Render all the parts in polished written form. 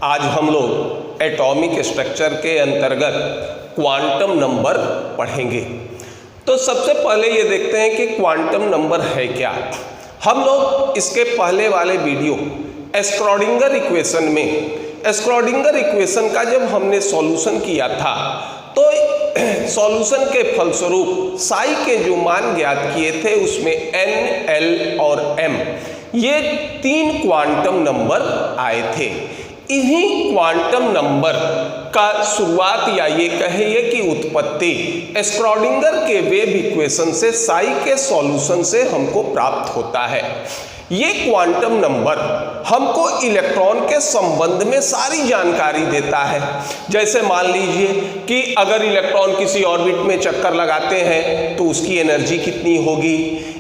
आज हम लोग एटॉमिक स्ट्रक्चर के अंतर्गत क्वांटम नंबर पढ़ेंगे। तो सबसे पहले ये देखते हैं कि क्वांटम नंबर है क्या। हम लोग इसके पहले वाले वीडियो स्क्रॉडिंगर इक्वेशन में स्क्रॉडिंगर इक्वेशन का जब हमने सॉल्यूशन किया था तो सॉल्यूशन के फलस्वरूप साई के जो मान ज्ञात किए थे उसमें n, l और m ये 3 क्वांटम नंबर आए थे। इन्हीं क्वांटम नंबर का शुरुआत या ये कहिए कि उत्पत्ति स्क्रॉडिंगर के वेव इक्वेशन से साई के सॉल्यूशन से हमको प्राप्त होता है। ये क्वांटम नंबर हमको इलेक्ट्रॉन के संबंध में सारी जानकारी देता है। जैसे मान लीजिए कि अगर इलेक्ट्रॉन किसी ऑर्बिट में चक्कर लगाते हैं तो उसकी एनर्जी कितनी होगी,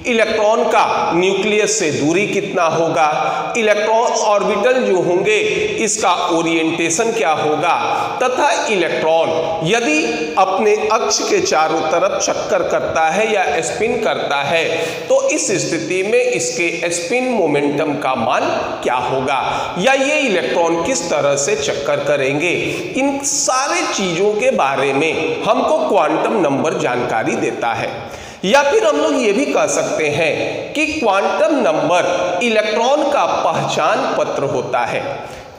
इलेक्ट्रॉन का न्यूक्लियस से दूरी कितना होगा, इलेक्ट्रॉन ऑर्बिटल जो होंगे इसका ओरिएंटेशन क्या होगा, तथा इलेक्ट्रॉन यदि अपने अक्ष के चारों तरफ चक्कर करता है या स्पिन करता है तो इस स्थिति में इसके स्पिन मोमेंटम का मान क्या होगा, या ये इलेक्ट्रॉन किस तरह से चक्कर करेंगे। इन सारे चीजों के बारे में हमको क्वांटम नंबर जानकारी देता है। या फिर हम लोग ये भी कह सकते हैं कि क्वांटम नंबर इलेक्ट्रॉन का पहचान पत्र होता है।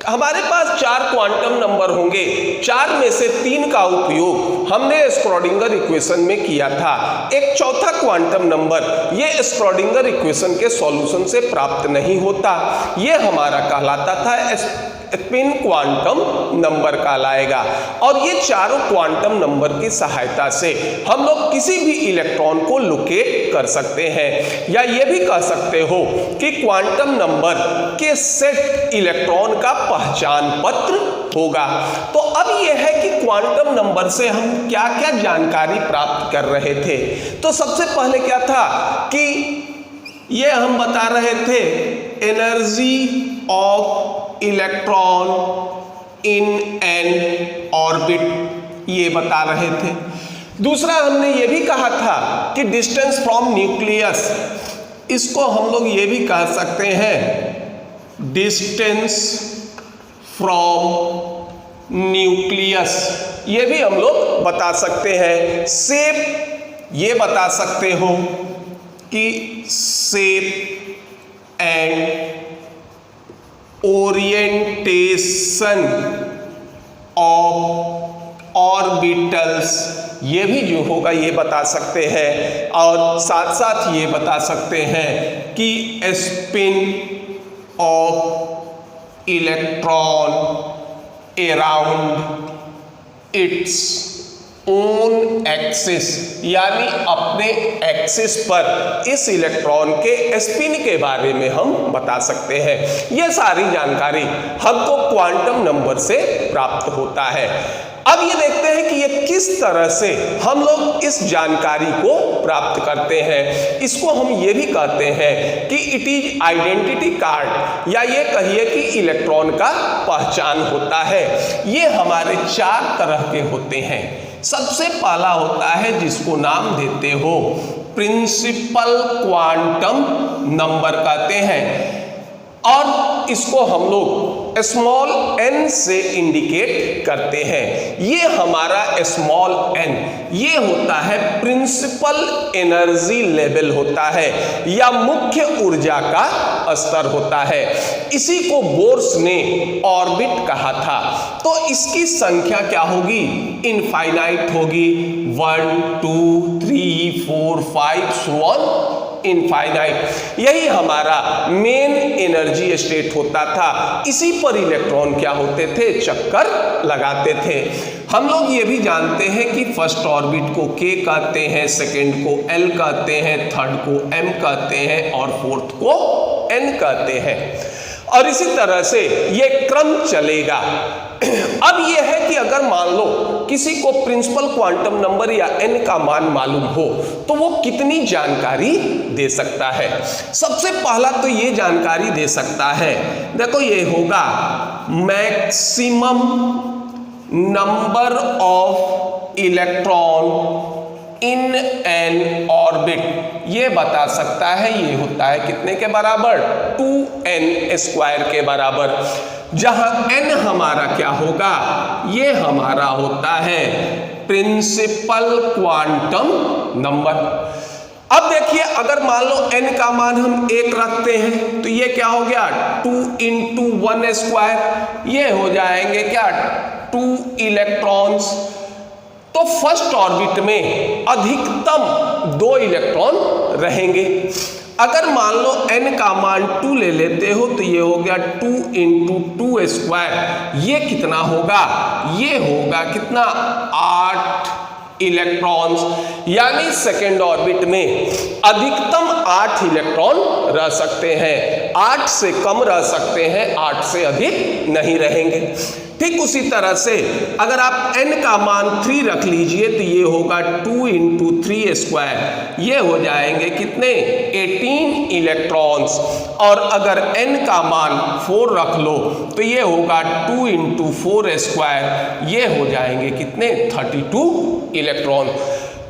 हमारे पास 4 क्वांटम नंबर होंगे, 4 में से 3 का उपयोग हमने स्क्रॉडिंगर इक्वेशन में किया था। एक चौथा क्वांटम नंबर ये स्क्रॉडिंगर इक्वेशन के सॉल्यूशन से प्राप्त नहीं होता, ये हमारा कहलाता था स्पिन क्वांटम नंबर कहलाएगा। और ये चारों क्वांटम नंबर की सहायता से हम लोग किसी भी इलेक्ट्रॉन को लोकेट कर सकते हैं, या ये भी कह सकते हो कि क्वांटम नंबर के सेट इलेक्ट्रॉन का पहचान पत्र होगा। तो अब यह है कि क्वांटम नंबर से हम क्या क्या जानकारी प्राप्त कर रहे थे। तो सबसे पहले क्या था कि ये हम बता रहे थे energy of electron in an orbit, ये बता रहे थे। दूसरा हमने ये भी कहा था कि डिस्टेंस फ्रॉम न्यूक्लियस, इसको हम लोग ये भी कह सकते हैं डिस्टेंस फ्रॉम न्यूक्लियस, ये भी हम लोग बता सकते हैं। शेप ये बता सकते हो कि shape and orientation of orbitals, ये भी जो होगा ये बता सकते हैं। और साथ साथ ये बता सकते हैं कि spin off electron around its own axis, यानी अपने एक्सिस पर इस इलेक्ट्रॉन के स्पिन के बारे में हम बता सकते हैं। ये सारी जानकारी हमको क्वांटम नंबर से प्राप्त होता है। अब ये देखते हैं कि ये किस तरह से हम लोग इस जानकारी को प्राप्त करते हैं। इसको हम ये भी कहते हैं कि इट इज आइडेंटिटी कार्ड, या ये कहिए कि इलेक्ट्रॉन का पहचान होता है। ये हमारे 4 तरह के होते हैं। सबसे पहला होता है जिसको नाम देते हो प्रिंसिपल क्वांटम नंबर कहते हैं, और इसको हम लोग स्मॉल n से इंडिकेट करते हैं। ये हमारा स्मॉल n ये होता है प्रिंसिपल एनर्जी लेवल होता है, या मुख्य ऊर्जा का स्तर होता है। इसी को बोर्स ने ऑर्बिट कहा था। तो इसकी संख्या क्या होगी, इनफाइनाइट होगी, 1 2 3 4 5 सो ऑन इनफाइनाइट। यही हमारा मेन एनर्जी स्टेट होता था। इसी पर इलेक्ट्रॉन क्या होते थे, चक्कर लगाते थे। हम लोग ये भी जानते हैं कि फर्स्ट ऑर्बिट को K कहते हैं, सेकंड को L कहते हैं, थर्ड को M कहते हैं और फोर्थ को N कहते हैं, और इसी तरह से ये क्रम चलेगा। अब यह है कि अगर मान लो किसी को प्रिंसिपल क्वांटम नंबर या n का मान मालूम हो तो वो कितनी जानकारी दे सकता है। सबसे पहला तो ये जानकारी दे सकता है, देखो ये होगा maximum number of electron in an orbit, ये बता सकता है। ये होता है कितने के बराबर, 2n² के बराबर। जहां n हमारा क्या होगा, ये हमारा होता है प्रिंसिपल क्वांटम नंबर। अब देखिए अगर मान लो n का मान हम 1 रखते हैं तो ये क्या हो गया 2 × 1², ये हो जाएंगे क्या 2 इलेक्ट्रॉन्स। तो फर्स्ट ऑर्बिट में अधिकतम 2 इलेक्ट्रॉन रहेंगे। अगर मान लो n का मान 2 ले लेते हो तो ये हो गया 2 × 2², ये कितना होगा, ये होगा कितना 8 इलेक्ट्रॉन्स। यानी सेकेंड ऑर्बिट में अधिकतम 8 इलेक्ट्रॉन रह सकते हैं, 8 से कम रह सकते हैं, 8 से अधिक नहीं रहेंगे। ठीक उसी तरह से अगर आप n का मान 3 रख लीजिए तो ये होगा 2 × 3², ये हो जाएंगे कितने 18 इलेक्ट्रॉन्स। और अगर n का मान 4 रख लो तो ये होगा 2 × 4², ये हो जाएंगे कितने 32 इलेक्ट्रॉन।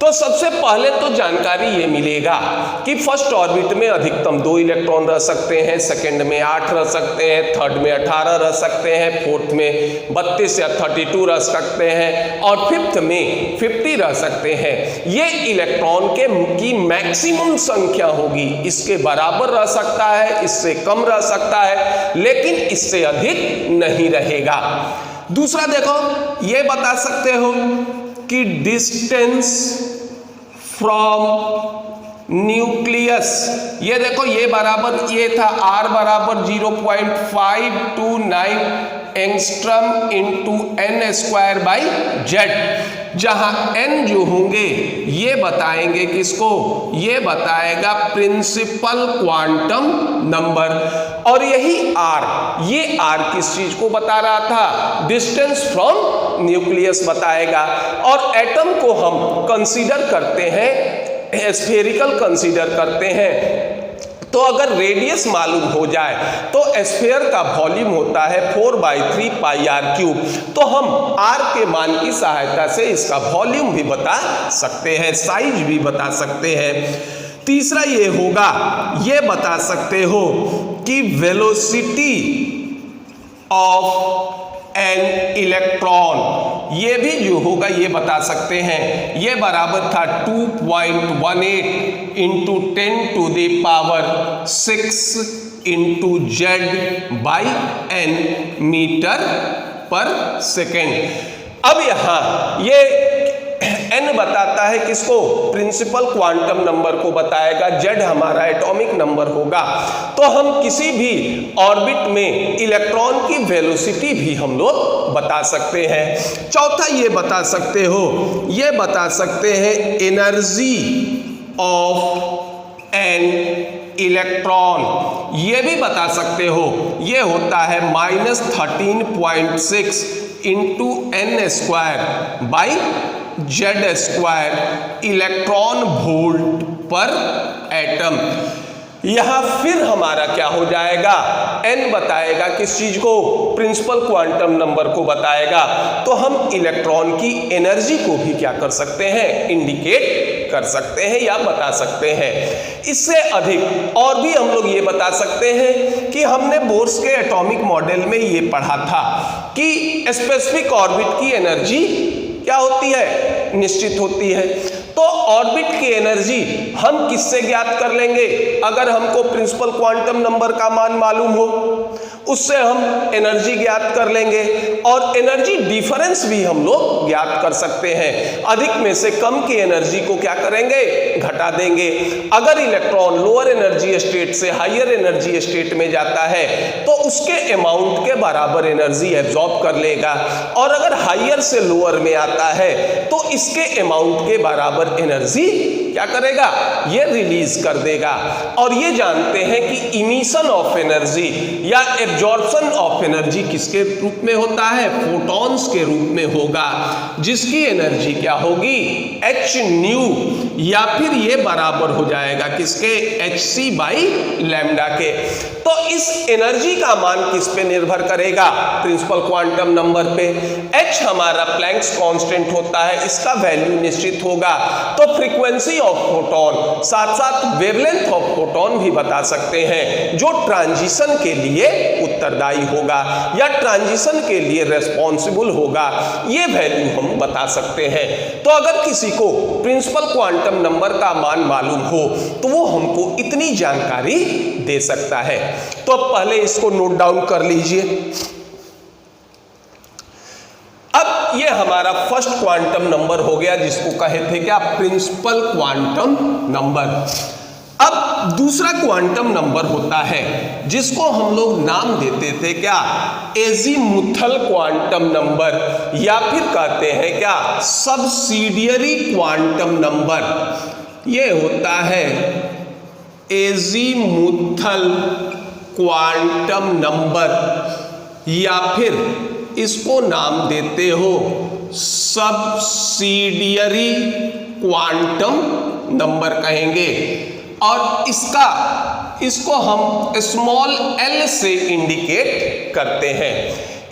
तो सबसे पहले तो जानकारी ये मिलेगा कि फर्स्ट ऑर्बिट में अधिकतम 2 इलेक्ट्रॉन रह सकते हैं, सेकंड में 8 रह सकते हैं, थर्ड में 18 रह सकते हैं, फोर्थ में 32 या 32 रह सकते हैं और फिफ्थ में 50 रह सकते हैं। ये इलेक्ट्रॉन की मैक्सिमम संख्या होगी, इसके बराबर रह सकता है, इससे कम रह सकता है, लेकिन इससे अधिक नहीं रहेगा। दूसरा देखो ये बता सकते हो कि डिस्टेंस फ्रॉम न्यूक्लियस, ये देखो ये बराबर ये था r बराबर 0.529 एंगस्ट्रम इंटू n²/z, जहां n जो होंगे ये बताएंगे किसको, ये बताएगा प्रिंसिपल क्वांटम नंबर। और यही r, ये r किस चीज को बता रहा था, डिस्टेंस फ्रॉम न्यूक्लियस बताएगा। और एटम को हम कंसीडर करते हैं स्फेरिकल कंसीडर करते हैं, तो अगर रेडियस मालूम हो जाए तो स्फेयर का वॉल्यूम होता है 4/3 πr³। तो हम r के मान की सहायता से इसका वॉल्यूम भी बता सकते हैं, साइज भी बता सकते हैं। तीसरा ये होगा, ये बता सकते हो कि वेलोसिटी ऑफ एन इलेक्ट्रॉन, ये भी जो होगा ये बता सकते हैं, ये बराबर था 2.18 × 10⁶ × z/n मीटर/सेकेंड। अब यहाँ ये n बताता है किसको, प्रिंसिपल क्वांटम नंबर को बताएगा, z हमारा एटॉमिक नंबर होगा। तो हम किसी भी ऑर्बिट में इलेक्ट्रॉन की वेलोसिटी भी हम लोग बता सकते हैं। चौथा ये बता सकते हो, ये बता सकते हैं एनर्जी ऑफ एन इलेक्ट्रॉन, ये भी बता सकते हो, ये होता है -13.6 × n²/z² इलेक्ट्रॉन वोल्ट पर एटम। यहां फिर हमारा क्या हो जाएगा, n बताएगा किस चीज को, प्रिंसिपल क्वांटम नंबर को बताएगा। तो हम इलेक्ट्रॉन की एनर्जी को भी क्या कर सकते हैं, इंडिकेट कर सकते हैं या बता सकते हैं। इससे अधिक और भी हम लोग ये बता सकते हैं कि हमने बोर्स के एटॉमिक मॉडल में ये पढ़ा था कि स्पेसिफिक ऑर्बिट की एनर्जी क्या होती है, निश्चित होती है। तो ऑर्बिट की एनर्जी हम किससे ज्ञात कर लेंगे, अगर हमको प्रिंसिपल क्वांटम नंबर का मान मालूम हो उससे हम एनर्जी ज्ञात कर लेंगे। और एनर्जी डिफरेंस भी हम लोग ज्ञात कर सकते हैं, अधिक में से कम की एनर्जी को क्या करेंगे, घटा देंगे। अगर इलेक्ट्रॉन लोअर एनर्जी स्टेट से हायर एनर्जी स्टेट में जाता है तो उसके अमाउंट के बराबर एनर्जी एब्जॉर्ब कर लेगा, और अगर हायर से लोअर में आता है तो इसके अमाउंट के बराबर एनर्जी क्या करेगा, ये रिलीज कर देगा। और ये जानते हैं कि इमिशन ऑफ एनर्जी या एब्जॉर्प्शन ऑफ एनर्जी किसके रूप में होता है, फोटॉन्स के रूप में होगा, जिसकी एनर्जी क्या होगी, hν, या फिर ये बराबर हो जाएगा किसके, hc/λ के। तो इस एनर्जी का मान किस पे निर्भर करेगा, प्रिंसिपल क्वांटम नंबर पे। h हमारा प्लैंक्स कांस्टेंट होता है, इसका वैल्यू निश्चित होगा। तो फ्रीक्वेंसी ऑफ फोटोन, साथ साथ वेवलेंथ ऑफ फोटोन भी बता सकते हैं, जो ट्रांजिशन के लिए उत्तरदायी होगा या ट्रांजिशन के लिए रेस्पॉन्सिबल होगा, ये वैल्यू हम बता सकते हैं। तो अगर किसी को प्रिंसिपल क्वांटम नंबर का मान मालूम हो तो वो हमको इतनी जानकारी दे सकता है। तो अब पहले इसको नोट डाउन कर लीजिए। अब ये हमारा फर्स्ट क्वांटम नंबर हो गया, जिसको कहे थे क्या, प्रिंसिपल क्वांटम नंबर। अब दूसरा क्वांटम नंबर होता है जिसको हम लोग नाम देते थे क्या, एजीमुथल क्वांटम नंबर, या फिर कहते हैं क्या, सब्सिडियरी क्वांटम नंबर। ये होता है एजीमुथल क्वांटम नंबर, या फिर इसको नाम देते हो सब्सिडियरी क्वांटम नंबर कहेंगे। और इसको हम स्मॉल एल से इंडिकेट करते हैं।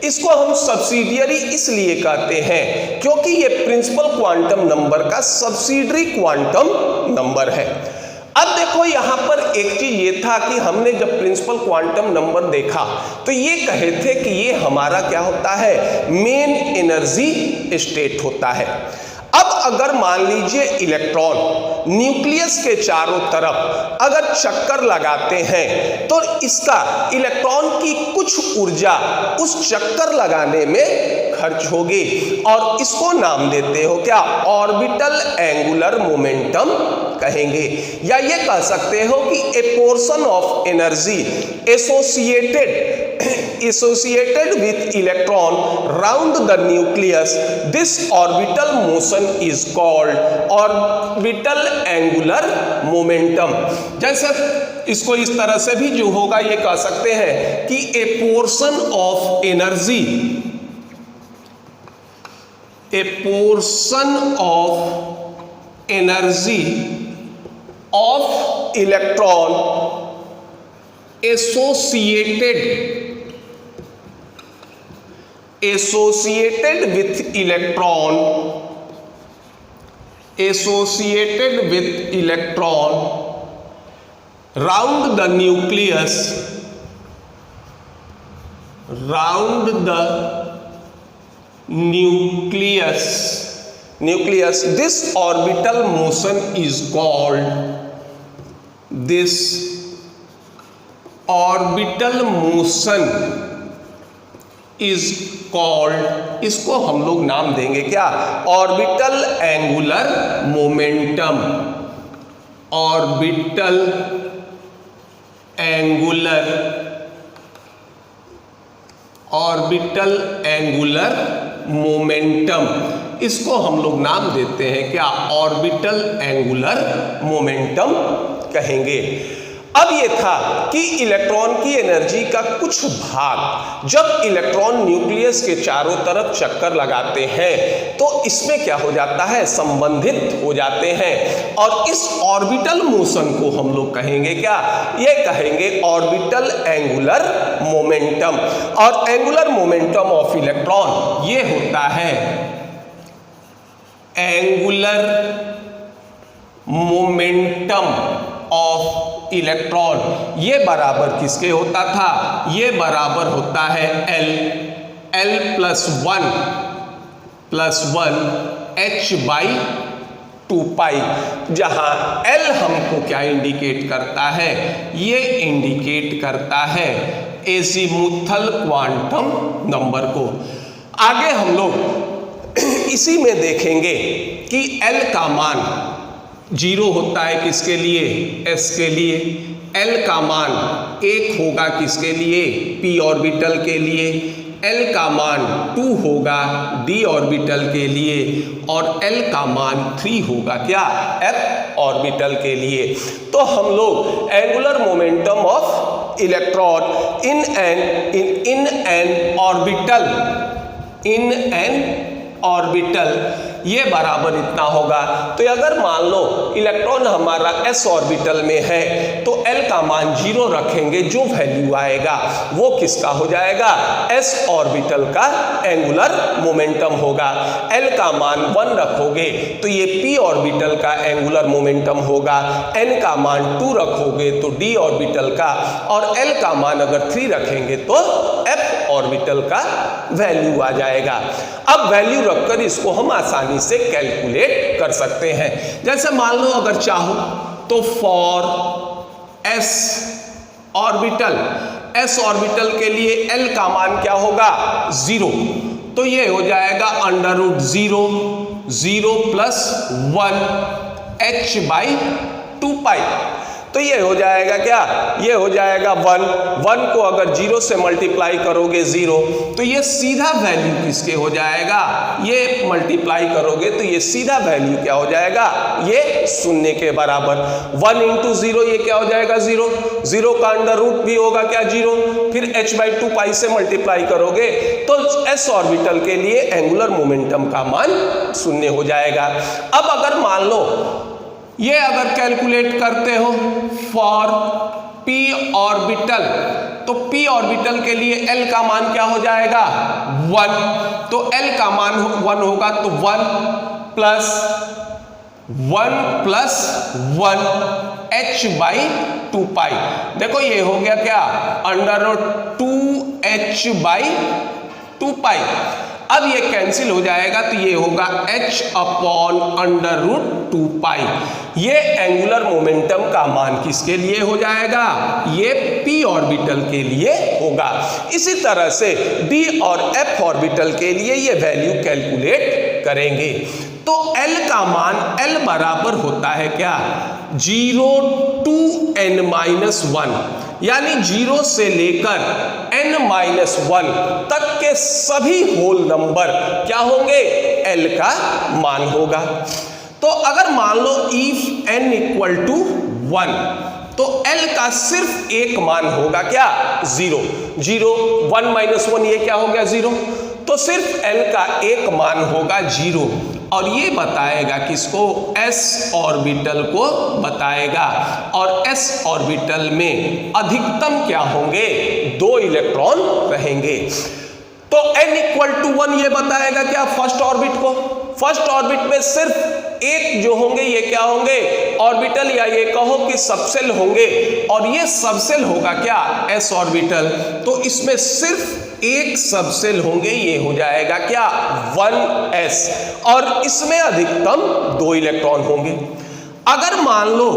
इसको हम सब्सिडियरी इसलिए कहते हैं क्योंकि ये प्रिंसिपल क्वांटम नंबर का सब्सिडियरी क्वांटम नंबर है। अब देखो यहां पर एक चीज ये था कि हमने जब प्रिंसिपल क्वांटम नंबर देखा तो ये कहे थे कि ये हमारा क्या होता है, मेन एनर्जी स्टेट होता है। अब अगर मान लीजिए इलेक्ट्रॉन न्यूक्लियस के चारों तरफ अगर चक्कर लगाते हैं तो इसका इलेक्ट्रॉन की कुछ ऊर्जा उस चक्कर लगाने में खर्च होगी, और इसको नाम देते हो क्या, ऑर्बिटल एंगुलर मोमेंटम कहेंगे। या ये कह सकते हो कि ए portion of energy associated with electron round the nucleus, this orbital motion is called orbital angular momentum। जैसे इसको इस तरह से भी जो होगा ये कह सकते हैं कि ए portion of energy, A portion of energy of electron associated with electron round the nucleus, this orbital motion is called, इसको हम लोग नाम देंगे क्या, orbital angular momentum. Orbital angular momentum, इसको हम लोग नाम देते हैं क्या, ऑर्बिटल एंगुलर मोमेंटम कहेंगे। अब ये था कि इलेक्ट्रॉन की एनर्जी का कुछ भाग जब इलेक्ट्रॉन न्यूक्लियस के चारों तरफ चक्कर लगाते हैं तो इसमें क्या हो जाता है, संबंधित हो जाते हैं, और इस ऑर्बिटल मोशन को हम लोग कहेंगे क्या, ये कहेंगे ऑर्बिटल एंगुलर मोमेंटम। और एंगुलर मोमेंटम ऑफ इलेक्ट्रॉन ये होता है एंगुलर मोमेंटम ऑफ इलेक्ट्रॉन, ये बराबर किसके होता था, ये बराबर होता है L प्लस वन h/2π, जहां L हमको क्या इंडिकेट करता है, ये इंडिकेट करता है एजीमुथल क्वांटम नंबर को। आगे हम लोग इसी में देखेंगे कि L का मान 0 होता है किसके लिए, S के लिए। L का मान 1 होगा किसके लिए, p ऑर्बिटल के लिए। L का मान 2 होगा d ऑर्बिटल के लिए, और L का मान 3 होगा क्या, f ऑर्बिटल के लिए। तो हम लोग angular momentum of electron in an orbital ये बराबर इतना होगा। तो अगर मान लो इलेक्ट्रॉन हमारा s ऑर्बिटल में है तो L का मान 0 रखेंगे, जो वैल्यू आएगा वो किसका हो जाएगा, s ऑर्बिटल का एंगुलर मोमेंटम होगा। L का मान 1 रखोगे तो ये p ऑर्बिटल का एंगुलर मोमेंटम होगा, n का मान 2 रखोगे तो d ऑर्बिटल का, और L का मान अगर 3 रखेंगे तो f ऑर्बिटल का वैल्यू आ जाएगा। अब वैल्यू रखकर इसको हम आसानी से कैलकुलेट कर सकते हैं। जैसे मान लो अगर चाहो तो फॉर s ऑर्बिटल के लिए L का मान क्या होगा, 0, तो ये हो जाएगा √0 प्लस 1 h/2π। तो ये हो जाएगा क्या, ये हो जाएगा 1 को अगर 0 से मल्टीप्लाई करोगे 0, तो ये सीधा वैल्यू किसके हो जाएगा, ये मल्टीप्लाई करोगे तो ये सीधा वैल्यू क्या हो जाएगा, ये शून्य के बराबर। 1 × 0 ये क्या हो जाएगा, 0 का अंडर रूट भी होगा क्या, 0, फिर h/2π से मल्टीप्लाई करोगे तो s ऑर्बिटल के लिए एंगुलर मोमेंटम का मान शून्य हो जाएगा। अब अगर मान लो ये अगर कैलकुलेट करते हो फॉर p ऑर्बिटल, तो p ऑर्बिटल के लिए L का मान क्या हो जाएगा, 1, तो L का मान 1 होगा, तो 1 प्लस 1 h/2π। देखो ये हो गया क्या, √2h/2π। अब ये कैंसिल हो जाएगा तो ये होगा h/√2π। ये एंगुलर मोमेंटम का मान किसके लिए हो जाएगा, ये p ऑर्बिटल के लिए होगा। इसी तरह से d और f ऑर्बिटल के लिए ये वैल्यू कैलकुलेट करेंगे। तो L का मान L बराबर होता है क्या, 0 to n-1, यानी 0 से लेकर n-1 तक के सभी होल नंबर क्या होंगे, L का मान होगा। तो अगर मान लो इफ n = 1, तो L का सिर्फ एक मान होगा क्या, 0, 1 - 1 ये क्या हो गया, 0, तो सिर्फ L का एक मान होगा 0, और ये बताएगा किसको, s ऑर्बिटल को बताएगा। और s ऑर्बिटल में अधिकतम क्या होंगे, 2 इलेक्ट्रॉन रहेंगे। तो n = 1 ये बताएगा क्या, फर्स्ट ऑर्बिट को, फर्स्ट ऑर्बिट में सिर्फ एक जो होंगे ये क्या होंगे, ऑर्बिटल, या ये कहो कि सबसेल होंगे, और ये सबसेल होगा क्या, s ऑर्बिटल। तो इसमें सिर्फ एक सबसेल होंगे, ये हो जाएगा क्या, 1s, और इसमें अधिकतम 2 इलेक्ट्रॉन होंगे। अगर मान लो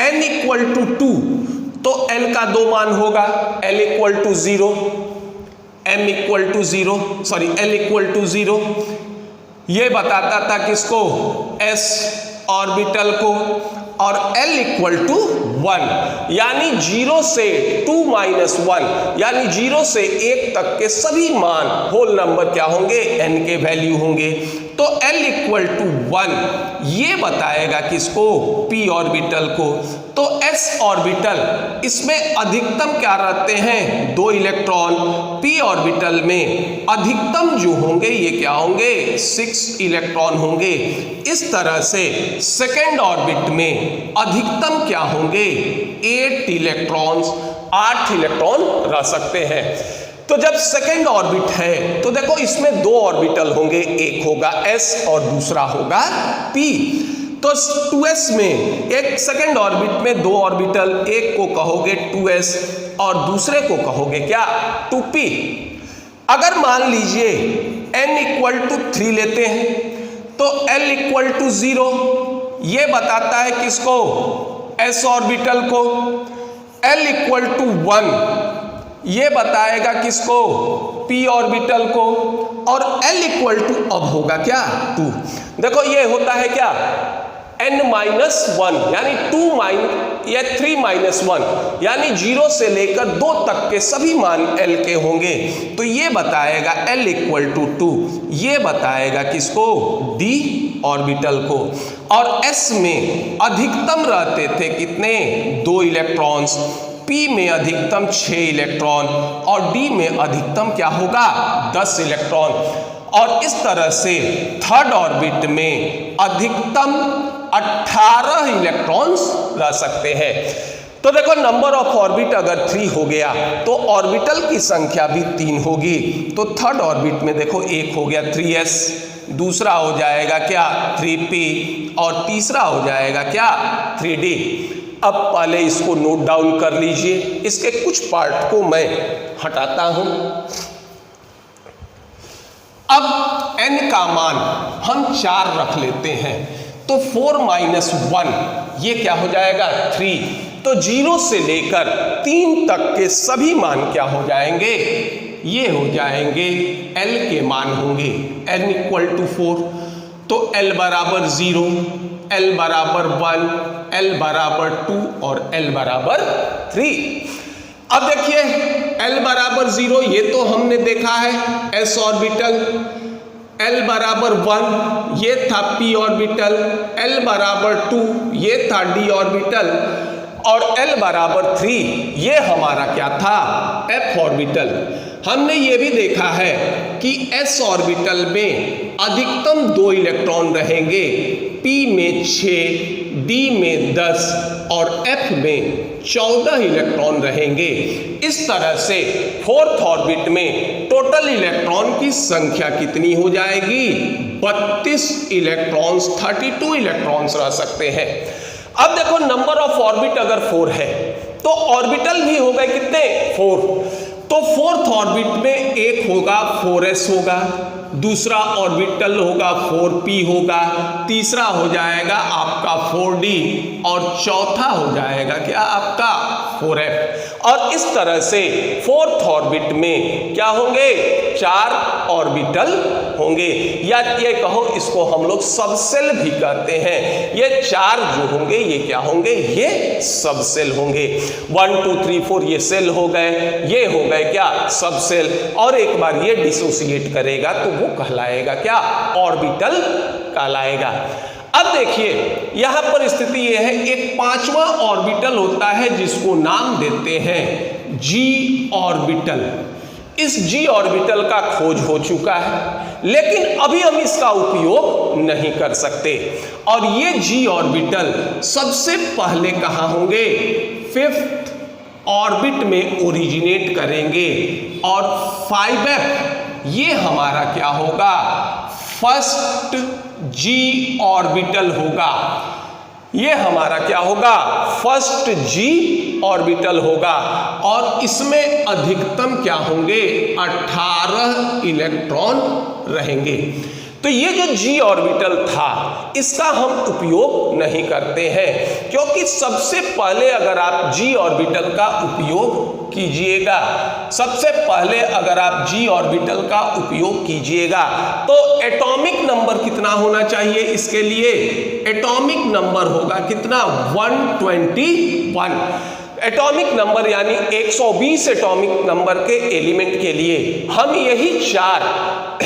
n = 2, तो L का 2 मान होगा, L = 0, L = 0, ये बताता था किसको, s ऑर्बिटल को, और L = 1, यानी 0 से 2 - 1, यानी 0 से 1 तक के सभी मान होल नंबर क्या होंगे, n के वैल्यू होंगे। तो L = 1 ये बताएगा किसको, p ऑर्बिटल को। तो s ऑर्बिटल, इसमें अधिकतम क्या रहते हैं, 2 इलेक्ट्रॉन, p ऑर्बिटल में अधिकतम जो होंगे ये क्या होंगे, 6 इलेक्ट्रॉन होंगे। इस तरह से सेकेंड ऑर्बिट में अधिकतम क्या होंगे, 8 इलेक्ट्रॉन रह सकते हैं। तो जब सेकेंड ऑर्बिट है तो देखो इसमें 2 ऑर्बिटल होंगे, एक होगा s और दूसरा होगा p। तो 2s में, एक सेकेंड ऑर्बिट में 2 ऑर्बिटल, एक को कहोगे 2s और दूसरे को कहोगे क्या, 2p। अगर मान लीजिए n = 3 लेते हैं तो L = 0 ये बताता है किसको, s ऑर्बिटल को। L = 1 ये बताएगा किसको, p ऑर्बिटल को, और L = अब होगा क्या, 2। देखो ये होता है क्या, n-1, यानी 3 - 1, यानी 0 से लेकर 2 तक के सभी मान L के होंगे। तो ये बताएगा L = 2, ये बताएगा किसको, d ऑर्बिटल को। और s में अधिकतम रहते थे कितने, 2 इलेक्ट्रॉन्स, p में अधिकतम 6 इलेक्ट्रॉन, और d में अधिकतम क्या होगा, 10 इलेक्ट्रॉन। और इस तरह से थर्ड ऑर्बिट में अधिकतम 18 इलेक्ट्रॉन्स रह सकते हैं। तो देखो नंबर ऑफ ऑर्बिट अगर 3 हो गया तो ऑर्बिटल की संख्या भी 3 होगी। तो थर्ड ऑर्बिट में देखो एक हो गया 3s, दूसरा हो जाएगा क्या 3p और तीसरा हो जाएगा क्या 3d। अब पहले इसको नोट डाउन कर लीजिए, इसके कुछ पार्ट को मैं हटाता हूं। अब n का मान हम 4 रख लेते हैं, तो 4 माइनस 1 ये क्या हो जाएगा 3। तो 0 से लेकर 3 तक के सभी मान क्या हो जाएंगे, ये हो जाएंगे L के मान होंगे n इक्वल टू 4। तो L बराबर 0, L बराबर 1, L बराबर 2 और L बराबर 3। अब देखिए L बराबर 0 ये तो हमने देखा है s ऑर्बिटल, L बराबर 1 ये था p ऑर्बिटल, L बराबर 2 ये था d ऑर्बिटल और L बराबर 3 ये हमारा क्या था f ऑर्बिटल। हमने ये भी देखा है कि s ऑर्बिटल में अधिकतम 2 इलेक्ट्रॉन रहेंगे, p में 6, d में 10 और f में 14 इलेक्ट्रॉन रहेंगे। इस तरह से फोर्थ ऑर्बिट में टोटल इलेक्ट्रॉन की संख्या कितनी हो जाएगी 32 इलेक्ट्रॉन्स, 32 इलेक्ट्रॉन्स रह सकते हैं। अब देखो नंबर ऑफ ऑर्बिट अगर 4 है तो ऑर्बिटल भी हो गए कितने 4। तो फोर्थ ऑर्बिट में एक होगा 4s होगा, दूसरा ऑर्बिटल होगा 4p होगा, तीसरा हो जाएगा आपका 4d और चौथा हो जाएगा क्या आपका 4f। और इस तरह से फोर्थ ऑर्बिट में क्या होंगे 4 ऑर्बिटल होंगे, या ये कहो इसको हम लोग सबसेल भी कहते हैं। ये 4 जो होंगे ये क्या होंगे, ये सबसेल होंगे। 1 2 3 4 ये सेल हो गए, ये हो गए क्या सबसेल। और एक बार ये डिसोसिएट करेगा तो वो कहलाएगा क्या ऑर्बिटल कहलाएगा। अब देखिए यहां पर स्थिति यह है, एक 5वां ऑर्बिटल होता है जिसको नाम देते हैं g ऑर्बिटल। इस g ऑर्बिटल का खोज हो चुका है लेकिन अभी हम इसका उपयोग नहीं कर सकते। और ये g ऑर्बिटल सबसे पहले कहां होंगे 5th ऑर्बिट में ओरिजिनेट करेंगे और 5f ये हमारा क्या होगा फर्स्ट g ऑर्बिटल होगा। ये हमारा क्या होगा फर्स्ट g ऑर्बिटल होगा और इसमें अधिकतम क्या होंगे 18 इलेक्ट्रॉन रहेंगे। तो ये जो g ऑर्बिटल था इसका हम उपयोग नहीं करते हैं, क्योंकि सबसे पहले अगर आप g ऑर्बिटल का उपयोग कीजिएगा, सबसे पहले अगर आप g ऑर्बिटल का उपयोग कीजिएगा तो एटॉमिक नंबर कितना होना चाहिए इसके लिए, एटॉमिक नंबर होगा कितना 121 एटॉमिक नंबर, यानी 120 एटॉमिक नंबर के एलिमेंट के लिए हम यही 4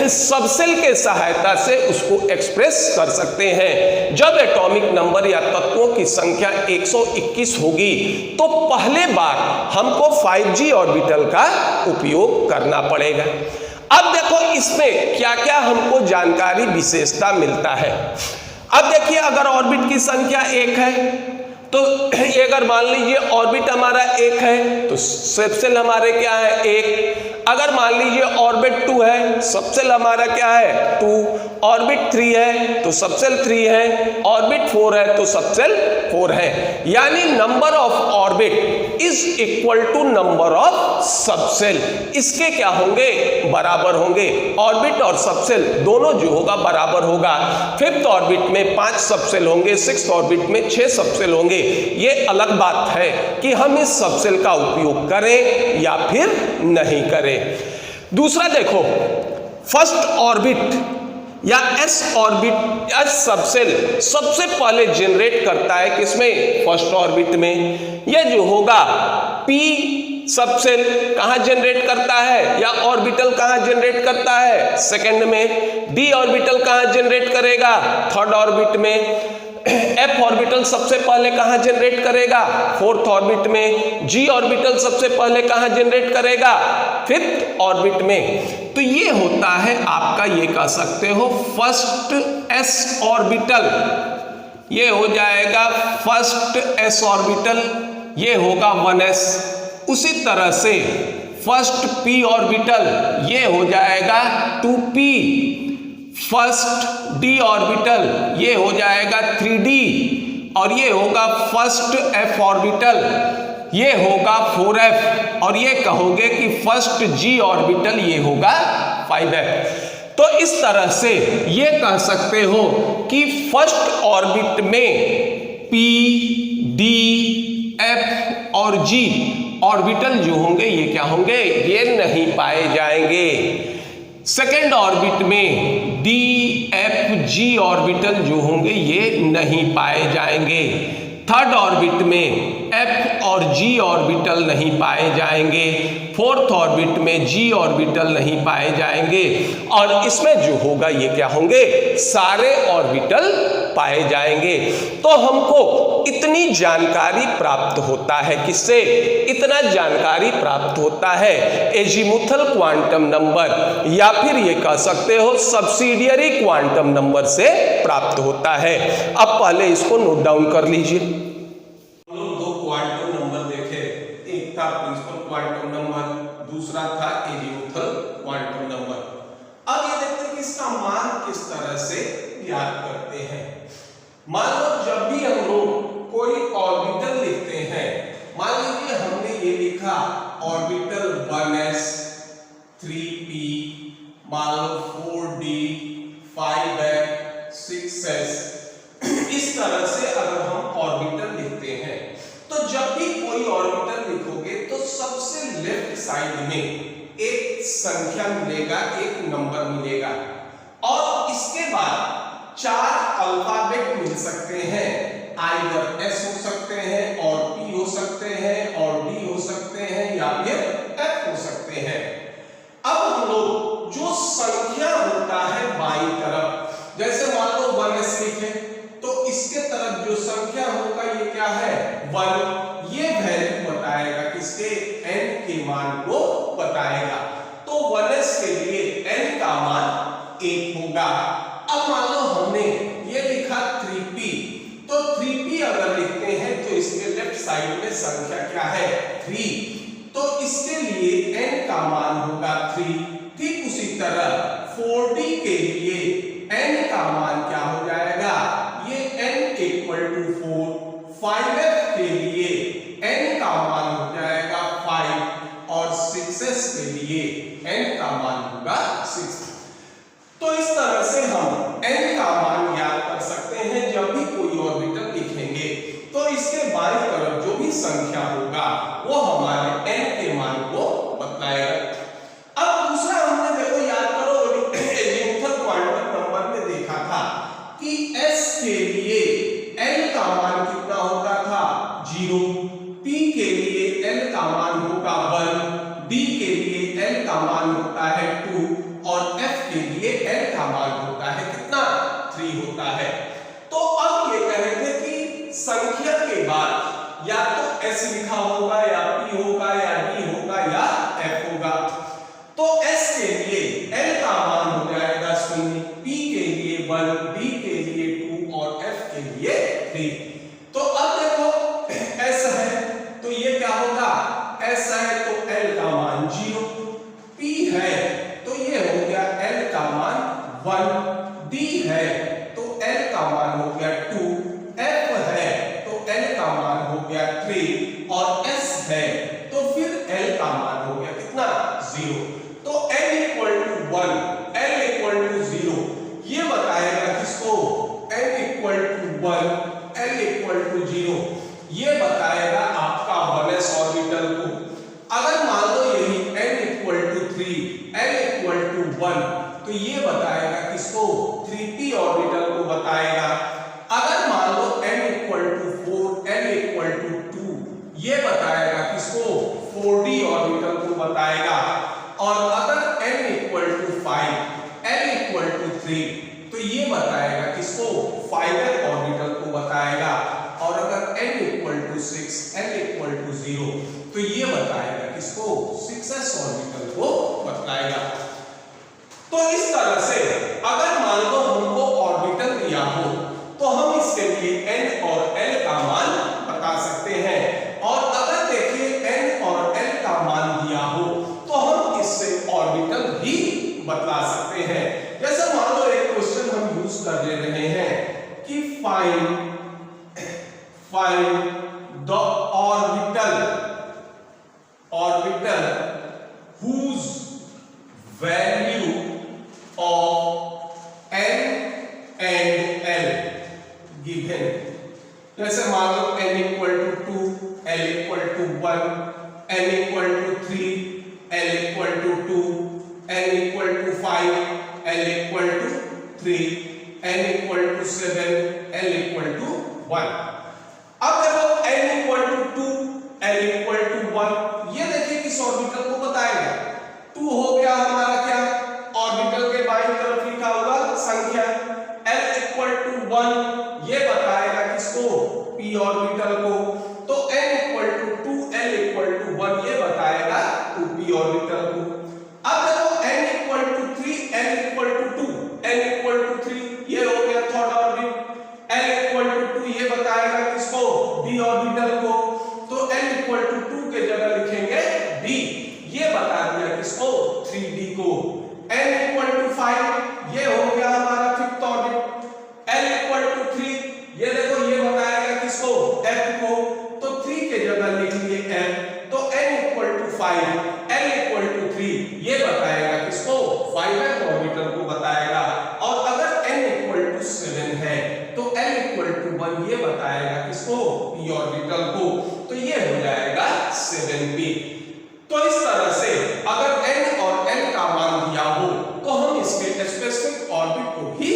सबसेल के सहायता से उसको एक्सप्रेस कर सकते हैं। जब एटॉमिक नंबर या तत्वों की संख्या 121 होगी तो पहले बार हमको 5g ऑर्बिटल का उपयोग करना पड़ेगा। अब देखो इसमें क्या क्या हमको जानकारी विशेषता मिलता है। अब देखिए अगर ऑर्बिट की संख्या 1 है तो अगर मान लीजिए ऑर्बिट हमारा 1 है तो सबसेल हमारे क्या है 1। अगर मान लीजिए ऑर्बिट 2 है सबसेल हमारा क्या है 2। ऑर्बिट 3 है तो सबसेल 3 है, ऑर्बिट 4 है तो सबसेल 4 है। यानी number of orbit is equal to number of subshell, इसके क्या होंगे बराबर होंगे। ऑर्बिट और सबसेल दोनों जो होगा बराबर होगा। 5th ऑर्बिट में 5 सबसेल होंगे, 6th ऑर्बिट में 6 सबसेल होंगे। ये अलग बात है कि हम इस सबसेल का उपयोग करें या फिर नहीं करें। दूसरा देखो फर्स्ट ऑर्बिट या एस ऑर्बिट, एस सबसेल सबसे पहले जनरेट करता है किसमें फर्स्ट ऑर्बिट में। यह जो होगा पी सबसेल कहां जनरेट करता है या ऑर्बिटल कहां जनरेट करता है सेकंड में। डी ऑर्बिटल कहां जनरेट करेगा थर्ड ऑर्बिट में। f ऑर्बिटल सबसे पहले कहां जनरेट करेगा, 4th ऑर्बिट में। g ऑर्बिटल सबसे पहले कहां जनरेट करेगा, 5th ऑर्बिट में। तो ये होता है आपका, ये कह सकते हो फर्स्ट s ऑर्बिटल, ये हो जाएगा फर्स्ट s ऑर्बिटल, ये होगा 1s। उसी तरह से फर्स्ट p ऑर्बिटल ये हो जाएगा 2p, फर्स्ट d ऑर्बिटल ये हो जाएगा 3d, और ये होगा फर्स्ट f ऑर्बिटल ये होगा 4f, और ये कहोगे कि फर्स्ट g ऑर्बिटल ये होगा 5f। तो इस तरह से ये कह सकते हो कि फर्स्ट ऑर्बिट में p, d, f और g ऑर्बिटल जो होंगे ये क्या होंगे, ये नहीं पाए जाएंगे। सेकेंड ऑर्बिट में d, f, g ऑर्बिटल जो होंगे ये नहीं पाए जाएंगे। थर्ड ऑर्बिट में f और g ऑर्बिटल नहीं पाए जाएंगे। फोर्थ ऑर्बिट में g ऑर्बिटल नहीं पाए जाएंगे, और इसमें जो होगा ये क्या होंगे, सारे ऑर्बिटल पाए जाएंगे। तो हमको इतनी जानकारी प्राप्त होता है, किससे, इतना जानकारी प्राप्त होता है एजीमुथल क्वांटम नंबर, या फिर ये कह सकते हो सब्सिडियरी क्वांटम नंबर से प्राप्त होता है। अब पहले इसको नोट डाउन कर लीजिए। हम लोग दो क्वांटम नंबर देखे, एक था प्रिंसिपल क्वांटम नंबर, दूसरा था एजीमुथल क्वांटम नंबर। अब ये देखते हैं कि इसका मान किस तरह से याद करते हैं। मान लो जब भी हम लोग कोई ऑर्बिटल लिखते हैं, मान लीजिए हमने ये लिखा ऑर्बिटल 1s, 3p, मान लो 4d, 5f, 6s, इस तरह से अगर हम ऑर्बिटल लिखते हैं, तो जब भी कोई ऑर्बिटल लिखोगे तो सबसे लेफ्ट साइड में एक संख्या मिलेगा, एक नंबर मिलेगा, और इसके बाद 4 अल्फाबेट मिल सकते हैं, आइदर S हो सकते हैं, और P हो सकते हैं, और D हो सकते हैं, या फिर F हो सकते हैं। अब हम लोग जो संख्या होता है बाईं तरफ, जैसे मान लो 1s लिखे, तो इसके तरफ जो संख्या होगा ये क्या है, 1, ये वैल्यू बताएगा किसके, n के मान को बताएगा। तो 1s के लिए n का मान 1 होगा। अब मान लो हमने ये लिखा 3p, तो 3p अगर लिखते हैं तो इसके लेफ्ट साइड में संख्या क्या है, 3, तो इसके लिए n का मान होगा 3। ठीक उसी तरह 4d के लिए n का मान क्या हो जाएगा, ये n इक्वल टू 4। 5f के लिए n का मान हो जाएगा 5, और 6s के लिए n का मान होगा 6। तो इस तरह से हम n का मान याद कर सकते हैं। जब भी कोई ऑर्बिटल लिखेंगे तो इसके बाईं तरफ जो भी संख्या होगा वो हमारे n के मान को बताएगा। अब दूसरा हमने देखो, याद करो एजीमुथल क्वांटम नंबर में देखा था कि s के लिए l का मान कितना होता था, 0, p के लिए l का मान होगा 1, d के लिए l का मान होता है 2, और f के लिए n का मान होता है कितना, 3 होता है। तो अब ये कह रहे थे कि संख्या के बाद या तो s लिखा होगा, या p होगा, या d होगा, या f होगा। तो s के लिए l का मान हो जाएगा 0, p के लिए 1, d के लिए 2, और f के लिए 3। तो अब देखो s है तो ये क्या होगा, s है तो l का मान 0, p है तो ये हो गया l का मान 1, d है तो l का मान हो गया 2, f है तो l का मान हो गया 3, और s है तो फिर l का मान हो गया कितना, 0। तो n equal to 1, l equal to 0, ये बताएगा किसको, n equal to 1, l equal to 0, ये बताएगा आपका 1s ऑर्बिटल को। अगर मान लो यही n equal to 3, l equal to 1, तो ये बताएगा किसको, 3p ऑर्बिटल को बताएगा। अगर मान लो n equal to 4, l equal to 2, ये बताएगा किसको, 4d ऑर्बिटल को बताएगा। और अगर n equal to 5, l equal to 3, तो ये बताएगा किसको, 5f ऑर्बिटल को 0, तो ये बताएगा किसको, 6s ऑर्बिटल को बताएगा। तो इस तरह से अगर मान लो हमको ऑर्बिटल दिया हो तो हम इसके लिए n और l का मान बता सकते हैं, और अगर देखिए n और l का मान दिया हो तो हम इससे ऑर्बिटल भी बतला सकते हैं। जैसे मान लो एक क्वेश्चन हम यूज कर ले रहे हैं कि find the orbital whose value of n and l given। जैसे मान लो n equal to 2, l equal to 1, n equal to 3, l equal to 2, n equal to 5, l equal to 3, n equal to 7, l equal to 1। अब देखो n equal to 2, l equal to 1, ये देखिए किस orbital को बताएगा। 2 हो गया हमारा क्या, ऑर्बिटल के बाईं तरफ लिखा हुआ संख्या। l equal to 1 ये बताएगा किसको, p ऑर्बिटल को। तो n equal to 2, l equal to 1 ये बताएगा 2p ऑर्बिटल को। अब देखो n equal to 3, l equal to 2, n equal to 3 ये हो गया third orbit. l equal to 2 ये बताएगा किसको, d ऑर्बिटल को। तो l equal to 2 के जगह लिखेंगे d, ये बता दिया किसको, 3d को। n equal to 5 ये हो गया हमारा fifth orbit. l equal to 3 ये देखो ये बताएगा किसको, f को। तो 3 के जगह लिख लिए f, तो n equal to 5, l equal to 3 ये बताएगा किसको, 5th ऑर्बिटल को बताएगा। और अगर n equal to 7 है तो l equal to 1 ये बताएगा किसको, p ऑर्बिटल को। तो ये हो जाएगा 7p। तो इस तरह से अगर n और l का मान दिया हो तो हम इसके स्पेसिफिक ऑर्बिट को भी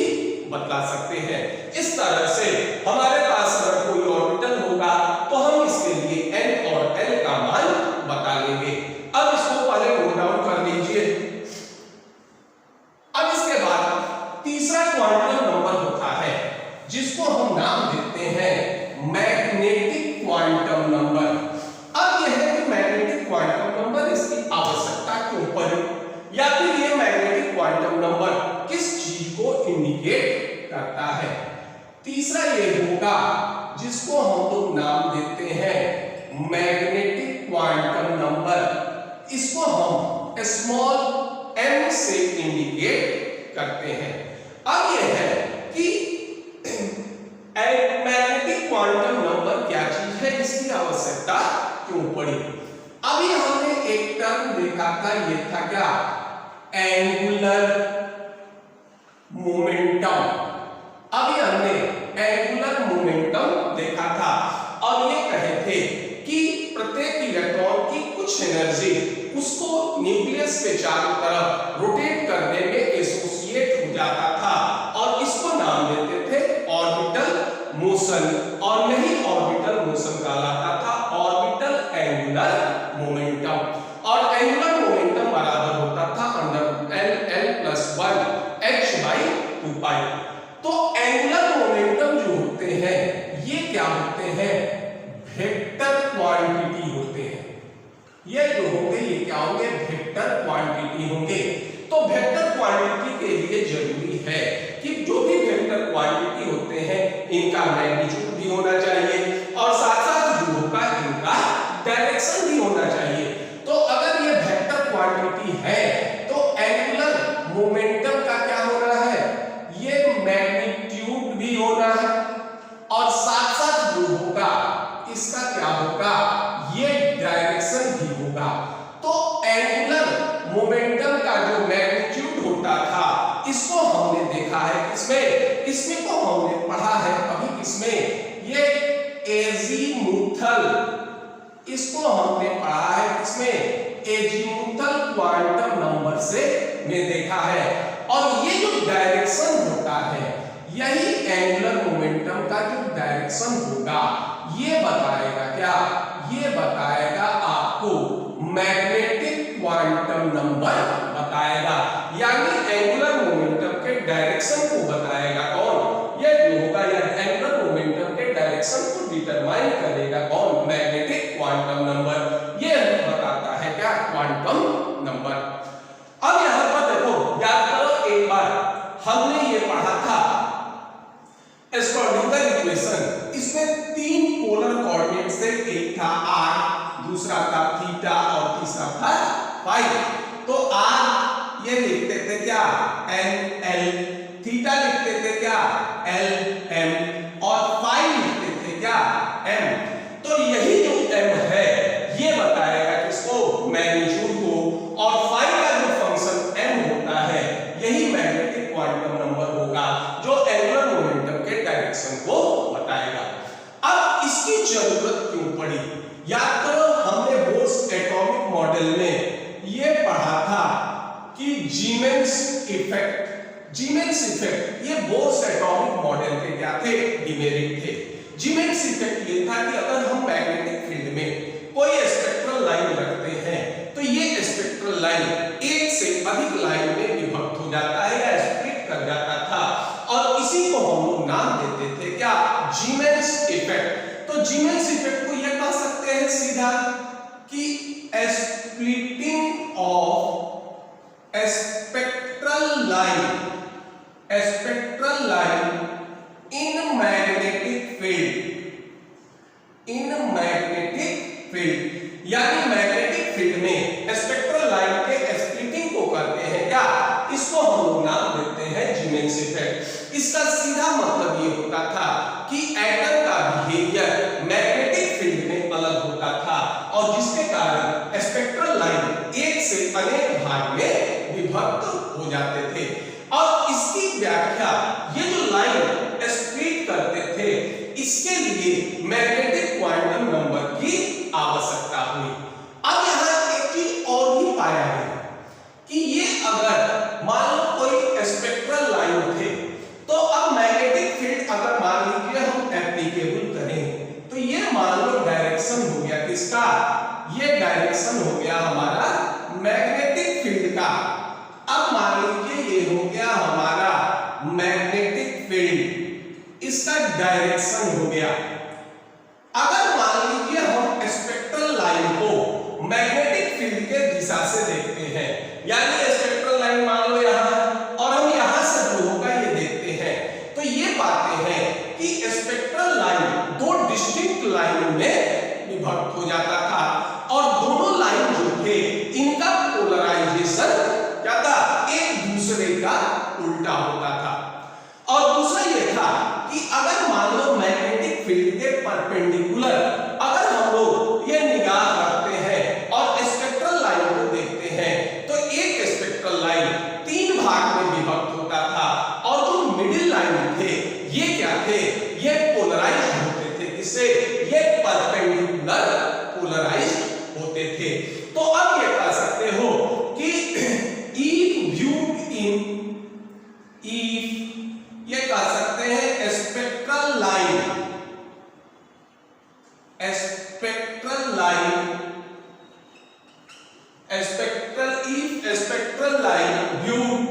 बतला सकते हैं। इस तरह से हमारे पास अगर कोई ऑर्बिटल होगा तो हम इसके लिए n और l का मान बता लेंगे। अब इसको पहले नोट डाउन कर लीजिए। अब इसके बाद तीसरा क्वांटम नंबर होता है जिसको हम नाम देते हैं मैग्नेटिक क्वांटम नंबर। अब यह है कि मैग्नेटिक क्वांटम नंबर इसकी आवश्यकता क्यों पड़ी, या फिर ये मैग्नेटिक क्वांटम नंबर किस चीज को इंडिकेट करता है। तीसरा ये होगा जिसको हम लोग नाम देते हैं मैग्नेटिक क्वांटम नंबर। इसको हम स्मॉल m से इंडिकेट करते हैं। अब यह है कि मैग्नेटिक क्वांटम नंबर क्या चीज है, इसकी आवश्यकता क्यों पड़ी। अभी हमने एक टर्म देखा था, ये था क्या, एंगुलर मोमेंटम। अभी हमने एंगुलर मोमेंटम देखा था और ये कहे थे कि प्रत्येक इलेक्ट्रॉन की कुछ एनर्जी उसको न्यूक्लियस के चारों तरफ रोटेट करने में एसोसिएट हो जाता था और इसको नाम देते थे ऑर्बिटल मोशन, और यही ऑर्बिटल मोशन कहलाता था ऑर्बिटल एंगुलर मोमेंटम। और एंगुलर मोमेंटम बराबर होता था अंडर l plus 1 h/2π। तो एंगुलर मोमेंटम जो होते हैं ये क्या होते हैं, वेक्टर क्वांटिटी होते हैं। ये जो होंगे ये क्या होंगे, वेक्टर क्वांटिटी होंगे। तो वेक्टर क्वांटिटी के लिए जरूरी है कि जो भी वेक्टर क्वांटिटी होते हैं इनका मैग्नीट्यूड भी होना चाहिए और साथ साथ जो होगा इनका डायरेक्शन भी होना चाहिए। तो अगर ये वेक्टर क्वांटिटी है तो एंगुलर मोमेंटम का क्या होना है, ये मैग्नीट्यूड भी होना है और साथ साथ जो होगा इसका क्या होगा, ये डायरेक्शन भी होगा। तो एंगुलर मोमेंटम का जो मैग्नीट्यूड होता था इसको हमने देखा है इसमें तो हमने पढ़ा है अभी किसमें, ये एजीमुथल, इसको हमने पढ़ा है किसमें, एजीमुथल क्वांटम नंबर से में देखा है। और ये जो डायरेक्शन होता है यही एंगुलर मोमेंटम का जो डायरेक्शन होगा ये बताएगा क्या, ये बताएगा आपको मैग्नेटिक क्वांटम नंबर बताएगा। यानी एंगुलर मोमेंटम के डायरेक्शन को बताएगा कौन, ये जो होगा या एंगुलर मोमेंटम के डायरेक्शन को डिटरमाइन करेगा कौन, मैग्नेटिक क्वांटम नंबर। दूसरा था थीटा और तीसरा था फाई। तो आर ये लिखते थे क्या एन एल, थीटा लिखते थे क्या एल एम और फाई लिखते थे क्या एम। तो यही जो एम है ये बताएगा किसको मैग्नीट्यूड को, और फाई का जो फंक्शन एम होता है यही मैग्नेटिक क्वांटम नंबर होगा जो एंगुलर मोमेंटम के डायरेक्शन को बताएगा। अब इसकी जरूरत क्यों पड़ी? याद करो हमने बोर्स एटॉमिक मॉडल में ये पढ़ा था कि जीमेंस इफेक्ट, जीमेंस इफेक्ट ये बोर्स एटॉमिक मॉडल के क्या थे डिमेरिट थे। जीमेंस इफेक्ट ये था कि अगर हम मैग्नेटिक फील्ड में कोई स्पेक्ट्रल लाइन रखते हैं तो ये स्पेक्ट्रल लाइन एक से अधिक लाइन में विभक्त हो जाता है या स्प्लिट कर जाता था, और इसी को हम लोग नाम देते थे क्या जीमेंस इफेक्ट। तो जीमेंस इफेक्ट को ये कह सकते हैं सीधा कि splitting of spectral line in magnetic field, in magnetic field, यानी मैग्नेटिक फील्ड में स्पेक्ट्रल लाइन के स्प्लिटिंग को करते हैं क्या, इसको हम लोग नाम देते हैं जीमेंस इफेक्ट। इसका सीधा मतलब ये होता था कि एटम का बिहेवियर मैग्नेटिक फील्ड में अलग होता था और जिसके कारण स्पेक्ट्रल लाइन एक से अनेक भाग में विभक्त हो जाते थे। और इसकी व्याख्या ये जो लाइन स्प्लिट करते थे इसके लिए मैग्नेटिक क्वांटम नंबर की आवश्यकता हुई। अब यहाँ एक चीज और भी पाया है कि ये अगर मान लो कोई स्पेक्ट्रल लाइन थे तो अब मैग्नेटिक फील्ड अगर मान लीजिए हम एप्लीकेबल करें तो ये मान लो डायरेक्शन हो गया किसका, ये डायरेक्शन हो गया हमारा मैग्नेटिक फील्ड का। अब मान लीजिए ये हो गया हमारा मैग्नेटिक फील्ड, इसका डायरेक्शन हो गया। अगर मान लीजिए हम स्पेक्ट्रल लाइन को मैग्नेटिक फील्ड के दिशा से देखते हैं, यानी स्पेक्ट्रल लाइन मान लो यहां और हम यहां से जो होगा ये देखते हैं, तो ये पाते हैं कि स्पेक्ट्रल लाइन दो डिस्टिंक्ट लाइन में विभक्त हो जाता था और दोनों लाइन जो थे इनका पोलराइजेशन क्या था, एक दूसरे का उल्टा होता था। और दूसरा ये था कि अगर मान लो मैग्नेटिक फील्ड के परपेंडिकुलर अगर हम लोग ये निगाह रखते हैं और स्पेक्ट्रल लाइन को देखते हैं तो एक स्पेक्ट्रल लाइन तीन भाग में विभक्त होता था और जो मिडिल लाइन थे ये क्या थे, ये पोलराइज्ड होते थे। किससे, ये परपेंडिकुलर पोलराइज्ड होते थे। तो अब ये कह सकते हो कि ये कह सकते हैं spectral line viewed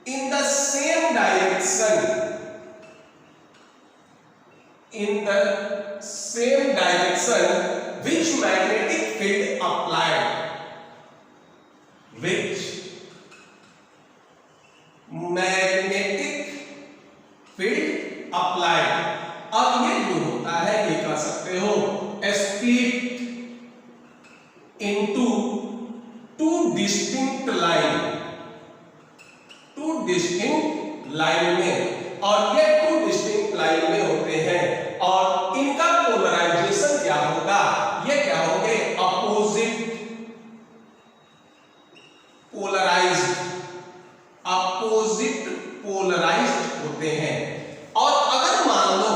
in the same direction which magnetic field applied, which magnetic field applied। अब ये जो होता है ये कह सकते हो split into two distinct line में, और ये टू डिस्टिंक्ट लाइन में होते हैं और इनका पोलराइजेशन क्या होगा, ये क्या होंगे अपोजिट पोलराइज्ड होते हैं। और अगर मान लो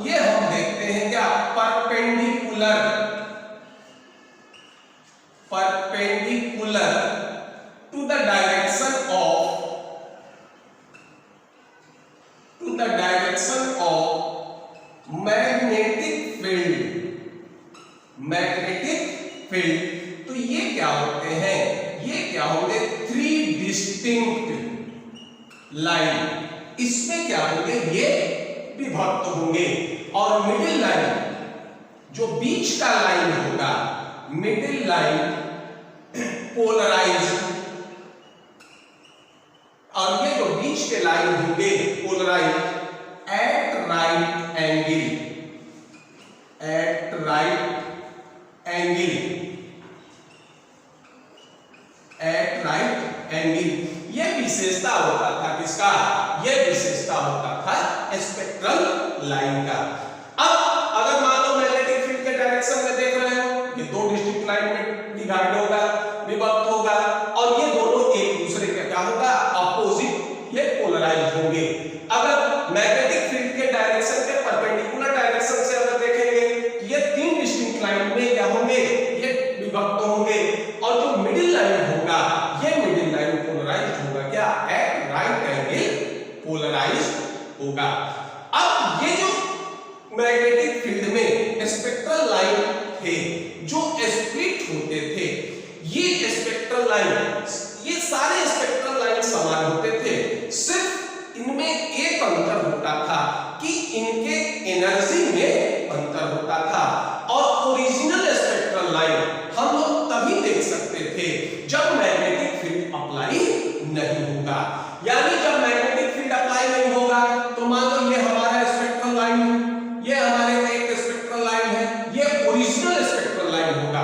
ये हम देखते हैं क्या perpendicular to the direction of magnetic field, तो ये क्या होते हैं, ये क्या होंगे थ्री डिस्टिंक्ट लाइन, इसमें क्या होंगे ये विभक्त होंगे। और मिडिल लाइन जो बीच का लाइन होगा, मिडिल लाइन पोलराइज्ड, और ये जो बीच के लाइन होंगे पोलराइज्ड एट राइट एंगल किसका, यह विशेषता होता था स्पेक्ट्रल लाइन का। अब अगर मान लो मैग्नेटिक फील्ड के डायरेक्शन में देख रहे हो, ये दो डिस्ट्रिक्ट लाइन में डिवाइड होगा, विभक्त होगा, और ये दोनों एक दूसरे के क्या होगा, अपोजिट, ये पोलराइज्ड होंगे। अगर मैग्नेटिक फील्ड के डायरेक्शन के परपेंडिकुलर डायरेक्शन से अगर देखेंगे, ये तीन डिस्टिंक्ट लाइन में क्या होंगे, ये विभक्त होंगे, और जो मिडिल लाइन होगा, ये मिडिल लाइन पोलराइज्ड होगा, क्या, एट राइट एंगल पोलराइज्ड होगा। अब ये जो मैग्नेटिक फील्ड में स्पेक्ट्रल लाइन थे जो स्प्लिट होते थे, ये स्पेक्ट्रल लाइन, ये सारे स्पेक्ट्रल लाइन समान होते थे, सिर्फ इनमें एक अंतर होता था कि इनके एनर्जी में अंतर होता था। और ओरिजिनल स्पेक्ट्रल लाइन हम लोग तभी देख सकते थे जब मैग्नेटिक फील्ड अप्लाई नहीं होगा, यानी जब मैग्नेटिक फील्ड अप्लाई नहीं होगा तो मान लो ये हमारा स्पेक्ट्रल लाइन है, ये हमारे एक स्पेक्ट्रल लाइन है, ये ओरिजिनल स्पेक्ट्रल लाइन होगा,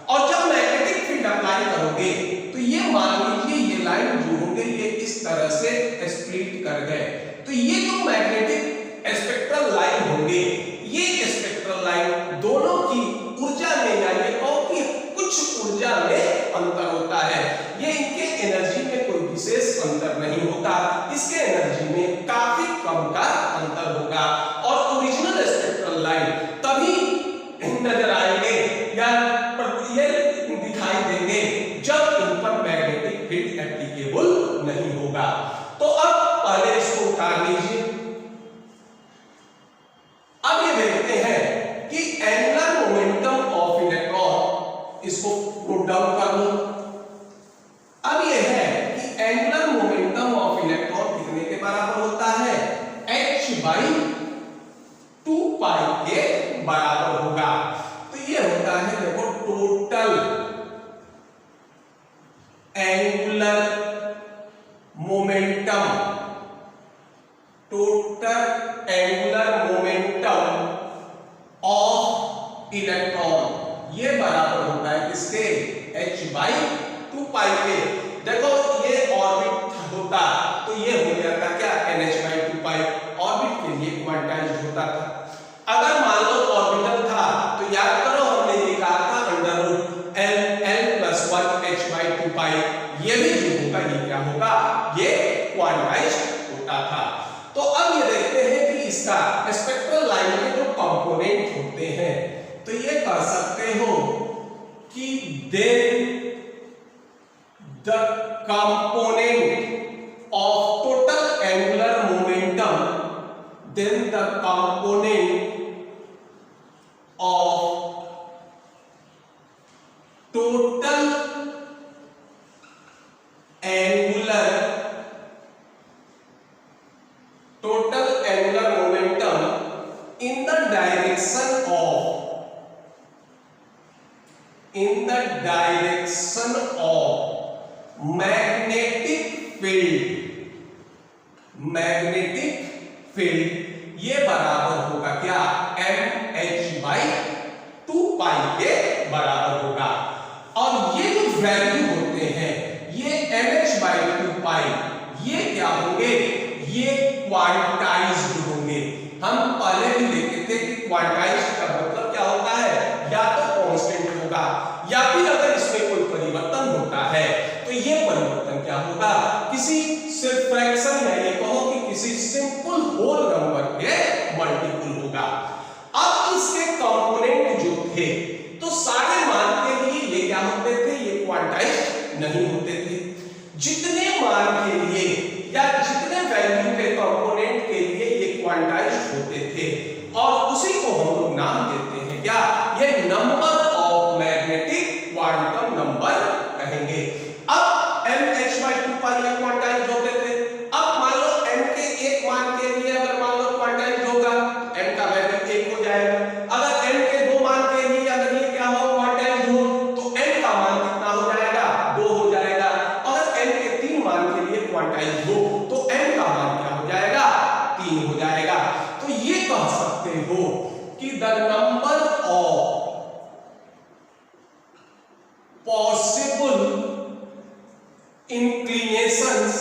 और जब मैग्नेटिक फील्ड अप्लाई करोगे तो ये मान लीजिए ये लाइन जो होंगे ये इस तरह से स्प्लिट कर गए, तो ये जो मैग्नेटिक स्पेक्ट्रल लाइन होंगे, ये स्पेक्ट्रल लाइन दोनों की ऊर्जा में, यानी कि कुछ ऊर्जा में अंतर होता है, ये इनके एनर्जी में कोई विशेष अंतर नहीं होता, इसके एनर्जी में काफी कम का अंतर होगा, और ओरिजिनल स्पेक्ट्रल लाइन तभी नजर आएंगे या ये दिखाई देंगे जब इन पर मैग्नेटिक फील्ड एप्लीकेबल नहीं होगा। तो अब पहले इसको उतार लीजिए। अब ये देखते हैं कि एंगुलर मोमेंटम ऑफ इलेक्ट्रॉन, इसको नोट डाउन कर लो। अब ये है कि एंगुलर मोमेंटम ऑफ इलेक्ट्रॉन कितने के बराबर होता है, h/2π के बराबर होगा। तो ये होता है, देखो, total angular momentum, total angular momentum of electron, ये बराबर होता है किसके, h/2π के। देखो ये ऑर्बिट होता तो ये हो जाता क्या, nh/2π, ऑर्बिट के लिए क्वांटाइज्ड होता था। अगर मान लो ऑर्बिटल था तो याद करो हमने ये कहा था √L+1 h/2π, ये भी जो होगा ये क्या होगा, ये क्वांटाइज्ड होता था। तो अब ये देखते हैं कि इसका स्पेक्ट्रल लाइन के जो कंपोनेंट होते हैं, तो ये कह सकते हो कि then the component of total angular momentum, then the component of total angular momentum in the direction of magnetic field, ये बराबर होगा क्या, mh/2π के बराबर होगा। और ये जो वैल्यू होते हैं, ये mh/2π, ये क्या होंगे, ये क्वांटाइज्ड होंगे। हम पहले भी देखे थे कि क्वांटाइज्ड का मतलब क्या होता है, या तो कांस्टेंट होगा, या फिर अगर इसमें कोई परिवर्तन होता है तो ये परिवर्तन क्या होगा, किसी सिर्फ फ्रैक्शन, या ये कहो कि किसी सिंपल होल नंबर के मल्टीपल होगा। अब इसके कंपोनेंट जो थे, तो सारे मान के लिए ये क्या होते थे, ये क्वांटाइज्ड नहीं होते थे। जितने मान के लिए या जितने वैल्यू के कंपोनेंट के लिए ये क्वांटाइज्ड होते थे, और उसी को हम लोग नाम देते हैं क्या, ये number of magnetic quantum number कहेंगे। अब mh/2π ये क्वांटाइज्ड होते थे। अब मान लो m के एक मान के लिए अगर मान लो क्वांटाइज्ड होगा, m का वैल्यू 1 हो जाएगा। अगर m के दो मान के लिए अगर ये क्या हो, क्वांटाइज्ड हो, तो m का मान कितना हो जाएगा, 2 हो जाएगा। अगर m के 3 मान के लिए क्वांटाइज्ड हो तो m का मान क्या हो जाएगा, 3 हो जाएगा। तो ये कह सकते हो कि the number of possible inclinations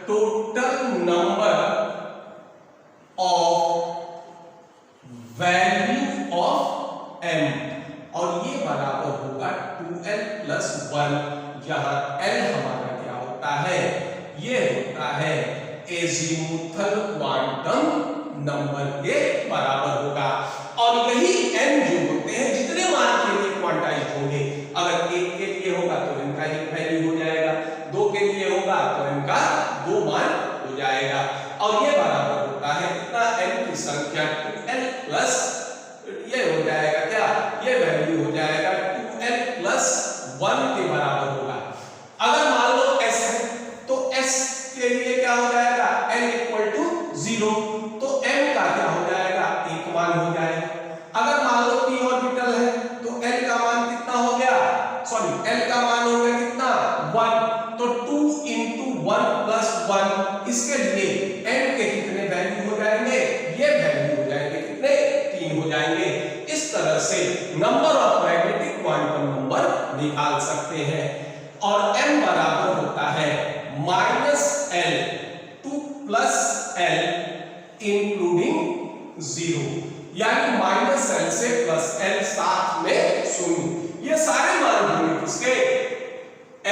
total number of value of m, और ये बराबर होगा 2l प्लस 1, जहां l हमारा क्या होता है, ये होता है एजीमुथल क्वांटम नंबर के बराबर होगा। और यही n जो होते हैं जितने मान के लिए क्वांटाइज होंगे, अगर 1 के लिए होगा तो इनका एक वैल्यू हो जाएगा, 2 के लिए होगा तो इनका 2 मान हो जाएगा, और ये बराबर होता है कितना, n की संख्या 2l प्लस, ये हो जाएगा क्या, ये वैल्यू हो जाएगा 2l प्लस 1 के बराबर होगा। अगर मान लो s है तो s के लिए क्या हो जाएगा, n इक्वल टू 0, तो m का क्या हो जाएगा, 1 मान हो जाएगा। अगर मान लो p ऑर्बिटल है तो l का मान कितना हो गया, सॉरी l का मान हो गया कितना, 1, तो 2 into 1 plus 1, इसके लिए n के कितने वैल्यू हो जाएंगे, ये वैल्यू हो जाएंगे कितने, 3 हो जाएंगे। इस तरह से number of magnetic quantum number निकाल सकते हैं। और m बराबर होता है -l टू +l इंक्लूडिंग 0, यानी -l से +l साथ में 0, ये सारे मान होंगे किसके,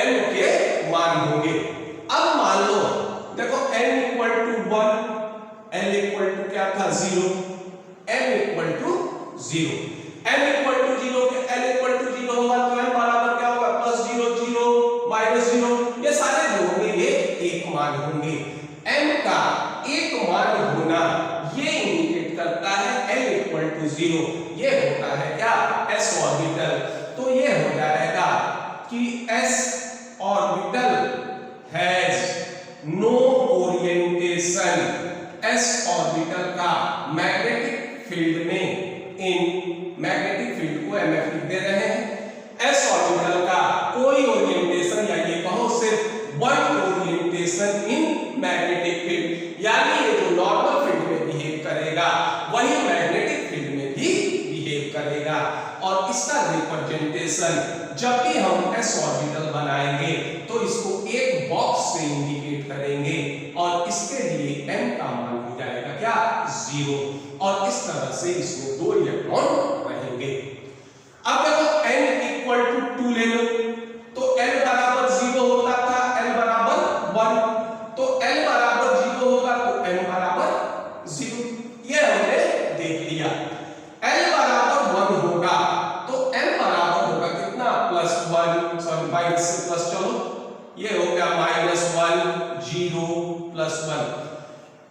n के मान होंगे। अब मान लो देखो n equal to 1, l equal to क्या था 0, m equal to 0, m equal to 0 के l इक्वल टू 0 होगा तो m बराबर क्या होगा, +0 0 -0, ये सारे जो होंगे ये 1 मान होंगे। m का 1 मान होना ये इंडिकेट करता है l इक्वल टू 0, ये होता है क्या, s ऑर्बिटल। तो ये हो जाएगा कि s orbital has no orientation, s orbital का मैग्नेटिक फील्ड में, इन मैग्नेटिक फील्ड को mf लिख दे रहे हैं, s ऑर्बिटल का कोई ओरिएंटेशन, या ये कहो सिर्फ वन ओरिएंटेशन इन मैग्नेटिक फील्ड, यानी ये जो नॉर्मल फील्ड में बिहेव करेगा वही मैग्नेटिक फील्ड में भी बिहेव करेगा। और इसका रिप्रेजेंटेशन जब भी हम s ऑर्बिटल बनाएंगे तो इसको एक बॉक्स से इंडिकेट करेंगे, और इसके लिए m का मान हो जाएगा क्या, 0, और इस तरह से इसमें 2 इलेक्ट्रॉन रहेंगे। अब देखो n इक्वल टू 2 ले लो, तो l बराबर 0 होता था, l बराबर 1, तो l बराबर 0 होगा तो m बराबर 0, ये हमने देख लिया। l बराबर 1 होगा तो m बराबर होगा कितना, +1, सॉरी माइनस से प्लस चलो, ये हो गया -1 0 +1।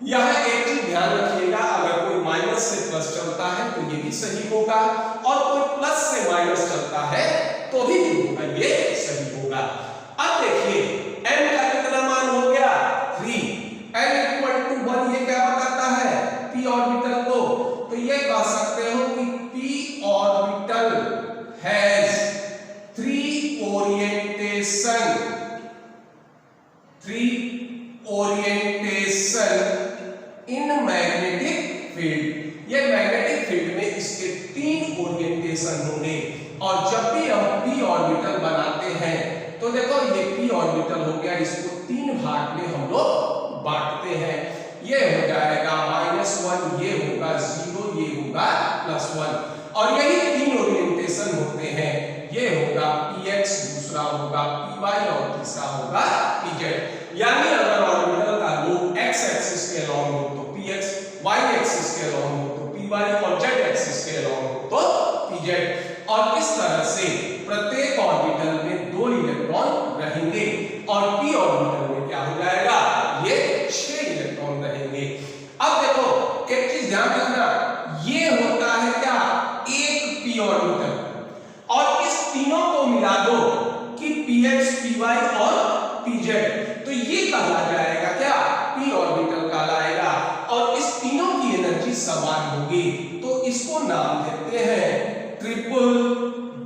यहां एक चीज ध्यान रखिएगा, अगर कोई माइनस से प्लस चलता है तो ये भी सही होगा, और कोई प्लस से माइनस चलता है तो भी ये सही होगा। अब देखिए m का कितना मान हो गया, 3, l इक्वल टू 1, ये क्या बताता है, p ऑर्बिटल को, तो ये कह सकते हो कि p orbital has 3 orientation in magnetic field, ये मैग्नेटिक फील्ड में इसके 3 ओरिएंटेशन होंगे। और जब भी हम p ऑर्बिटल बनाते हैं तो देखो ये p ऑर्बिटल हो गया, इसको 3 भाग में हम लोग बांटते हैं, ये हो जाएगा -1, ये होगा 0, ये होगा +1, और यही 3 ओरिएंटेशन होते हैं, ये होगा px, दूसरा होगा py, और तीसरा होगा pz। यानी अगर ऑर्बिटल का लोब x एक्सिस के अलोंग हो तो px, y एक्सिस के अलोंग हो तो py, और z एक्सिस के अलोंग हो तो pz। और इस तरह से प्रत्येक ऑर्बिटल में 2 इलेक्ट्रॉन रहेंगे, और p ऑर्बिटल में क्या हो जाएगा, ये 6 इलेक्ट्रॉन रहेंगे। अब देखो एक चीज ध्यान रखना, ये होता है क्या, एक p ऑर्बिटल, और इस तीनों को मिला दो कि px, py और pz, तो ये कहा जाएगा क्या, p ऑर्बिटल कहलाएगा, और इस तीनों की एनर्जी समान होगी, तो इसको नाम देते हैं triple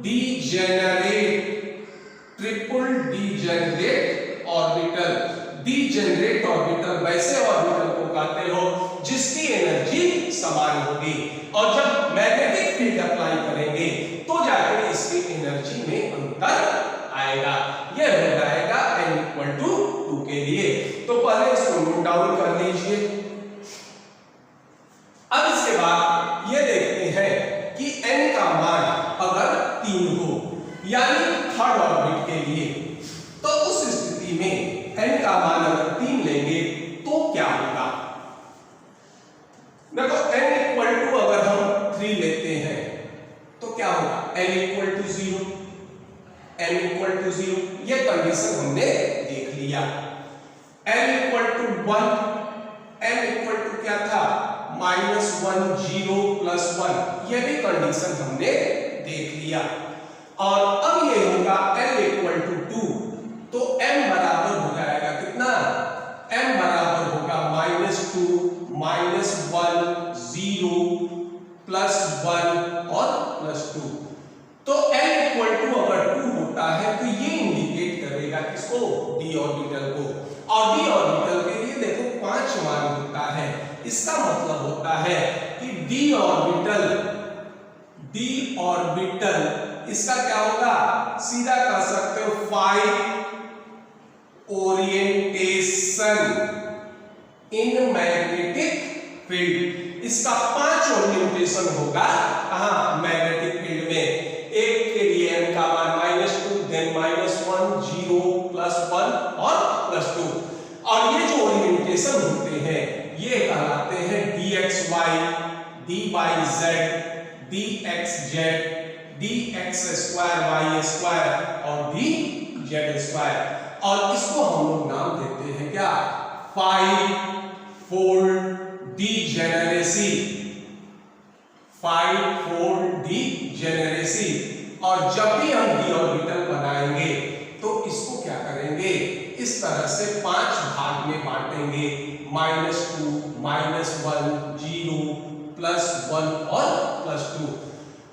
degenerate orbital. Degenerate orbital वैसे ऑर्बिटल को कहते हो जिसकी एनर्जी समान होगी, और जब मैग्नेटिक फील्ड अप्लाई करेंगे तो जाकर इसकी एनर्जी में अंतर आएगा। यह हो जाएगा n = 2 के लिए। तो पहले इसको ये कंडीशन हमने देख लिया। n equal to 1, n equal to क्या था -1 0 प्लस 1, ये भी कंडीशन हमने देख लिया। और अब ये होगा l इक्वल टू 2, तो m बराबर हो जाएगा कितना, m बराबर होगा -2 -1 0 प्लस 1 और प्लस 2। तो l इक्वल टू अगर 2 होता है तो ये इंडिकेट करेगा किसको, d ऑर्बिटल को। और d ऑर्बिटल के लिए देखो 5 मान होता है, इसका मतलब होता है कि d ऑर्बिटल इसका क्या होगा, सीधा कह सकते हो 5 ओरिएंटेशन इन मैग्नेटिक फील्ड। इसका 5 ओरिएंटेशन होगा कहां, मैग्नेटिक फील्ड में। एक के लिए n का मान -2, देन -1 0 प्लस 1 और प्लस 2। और ये जो ओरिएंटेशन होते हैं ये कहलाते हैं dxy, dyz, dxz, dx² y² और dz²। और इसको हम लोग नाम देते हैं क्या, 5-fold degeneracy, 5-fold degeneracy। और जब भी हम d ऑर्बिटल बनाएंगे तो इसको क्या करेंगे, इस तरह से 5 भाग में बांटेंगे, -2 -1 0 प्लस 1 और प्लस 2।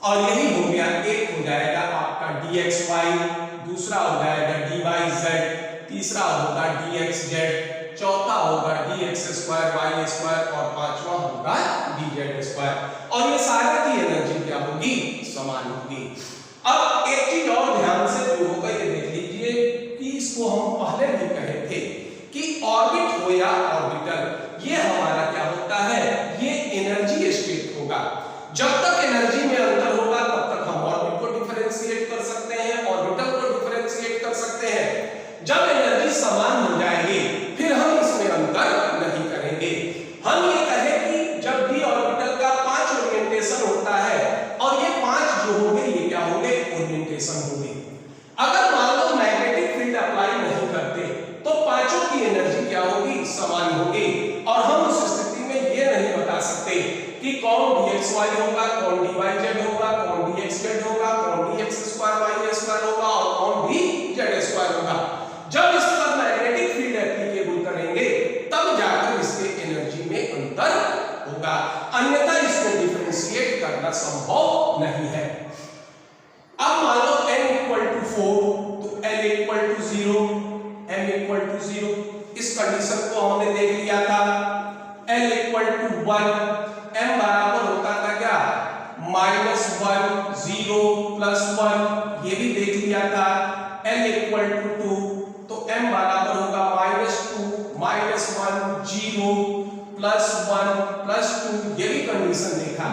और यही हो गया, एक हो जाएगा आपका dxy, दूसरा हो जाएगा dyz, तीसरा होगा dxz, चौथा होगा dx² y² और पांचवा होगा dz²। और ये सारे की एनर्जी क्या होगी, समान होगी। अब एक चीज और ध्यान से जो होगा ये देख लीजिए कि इसको हम पहले भी कहे थे कि ऑर्बिट हो या ऑर्बिटल, ये हमारा क्या होता है, ये एनर्जी स्टेट होगा। जब तक एनर्जी में अंतर होगा तब तक हम ऑर्बिट को डिफरेंशिएट कर सकते हैं, ऑर्बिटल को डिफरेंशिएट कर सकते हैं। जब एनर्जी समान हो जाएगी फिर हम इसमें अंतर नहीं करेंगे। हम ये कहें कि जब d ऑर्बिटल का 5 ओरिएंटेशन होता है और ये 5 जो होंगे ये क्या होंगे, ओरिएंटेशन होंगे। अगर मान लो मैग्नेटिक फील्ड अप्लाई नहीं करते तो पांचों की एनर्जी क्या होगी, समान होगी। और हम उस स्थिति में ये नहीं बता सकते कि कौन dxy होगा, कौन dyz होगा, कौन dxz होगा, कौन dx² y² होगा और कौन dz² होगा। जब इस पर मैग्नेटिक फील्ड एप्लीकेबल करेंगे तब जाकर इसके एनर्जी में अंतर होगा, अन्यथा इसको डिफरेंशिएट करना संभव नहीं है। अब मान लो n इक्वल टू 4 तो l equal to 0, m equal to 0, इस कंडीशन को हमने देख लिया था। l इक्वल टू 1, m बराबर होता था क्या, -1 0 प्लस 1, ये भी देख लिया था। l इक्वल टू 2 तो m बराबर होगा -2 -1 0 प्लस 1 प्लस 2, ये भी कंडीशन देखा।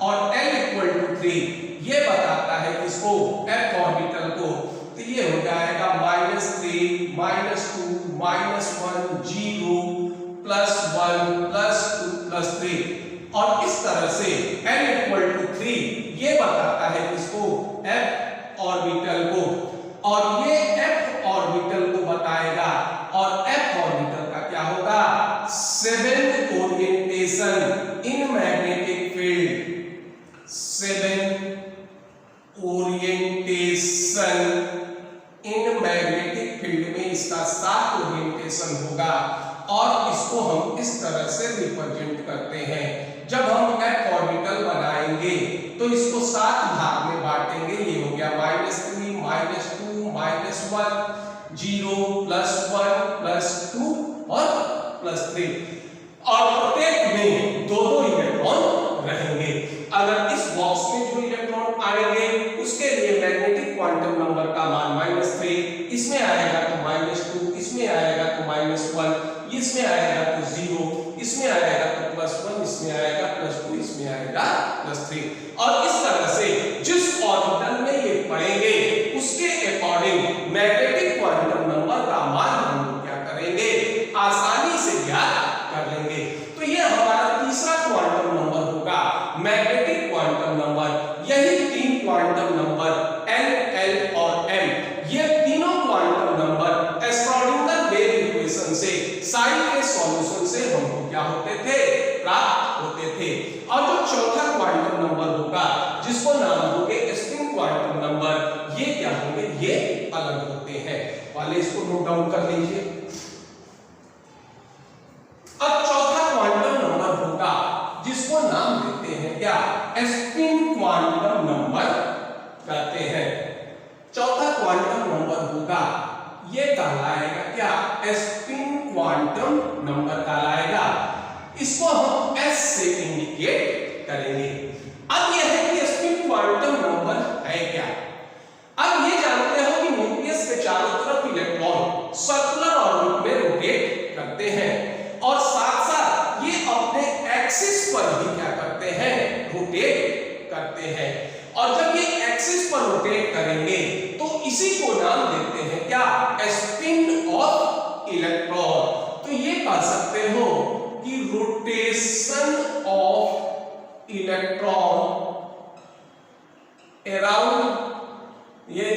और l इक्वल टू 3 ये बताता है किसको, f ऑर्बिटल को। तो ये हो जाएगा -3 -2 -1 0 प्लस 1 प्लस 2 प्लस 3। और इस तरह से n इक्वल टू 3 ये बताता है किसको, f ऑर्बिटल को। और ये f ऑर्बिटल को बताएगा और f ऑर्बिटल का क्या होगा, 7 ओरिएंटेशन इन मैग्नेटिक फील्ड, 7 ओरिएंटेशन इन मैग्नेटिक फील्ड में इसका 7 ओरिएंटेशन होगा। और इसको हम इस तरह से रिप्रेजेंट करते हैं, जब हम f ऑर्बिटल बनाएंगे तो इसको 7 भाग में बांटेंगे। ये हो गया -3 -2 -1 0 प्लस 1 प्लस 2 और प्लस 3। और प्रत्येक में 2-2 इलेक्ट्रॉन रहेंगे। अगर इस बॉक्स में जो इलेक्ट्रॉन आएंगे उसके लिए मैग्नेटिक क्वांटम नंबर का मान -3, इसमें आएगा तो -2, इसमें आएगा तो -1, इसमें आएगा तो 0, इसमें आएगा तो +1, इसमें आएगा +2, इसमें आएगा +3। और इस तरह से जिस ऑर्बिटल में ये पड़ेंगे उसके अकॉर्डिंग मैग्नेटिक क्वांटम नंबर का मान हम क्या करेंगे, आसानी से ज्ञात कर लेंगे। तो ये हमारा तीसरा क्वांटम नंबर होगा, मैग्नेटिक क्वांटम नंबर। यही 3 क्वांटम नंबर n, l और m, ये तीनों क्वांटम इसको नोट डाउन कर लीजिए। अब चौथा क्वांटम नंबर होगा जिसको नाम देते हैं क्या, स्पिन क्वांटम नंबर कहते हैं। चौथा क्वांटम नंबर होगा ये कहलाएगा क्या, स्पिन क्वांटम नंबर कहलाएगा। इसको हम S से इंडिकेट करेंगे। अब यह है कि स्पिन क्वांटम नंबर है क्या। अब ये जानते हो कि न्यूक्लियस के चारों तरफ इलेक्ट्रॉन सर्कुलर ऑर्बिट में रोटेट करते हैं और साथ साथ ये अपने एक्सिस पर भी क्या करते हैं, रोटेट करते हैं। और जब ये एक्सिस पर रोटेट करेंगे तो इसी को नाम देते हैं क्या, स्पिन ऑफ इलेक्ट्रॉन। तो ये कह सकते हो कि रोटेशन ऑफ इलेक्ट्रॉन अराउंड ये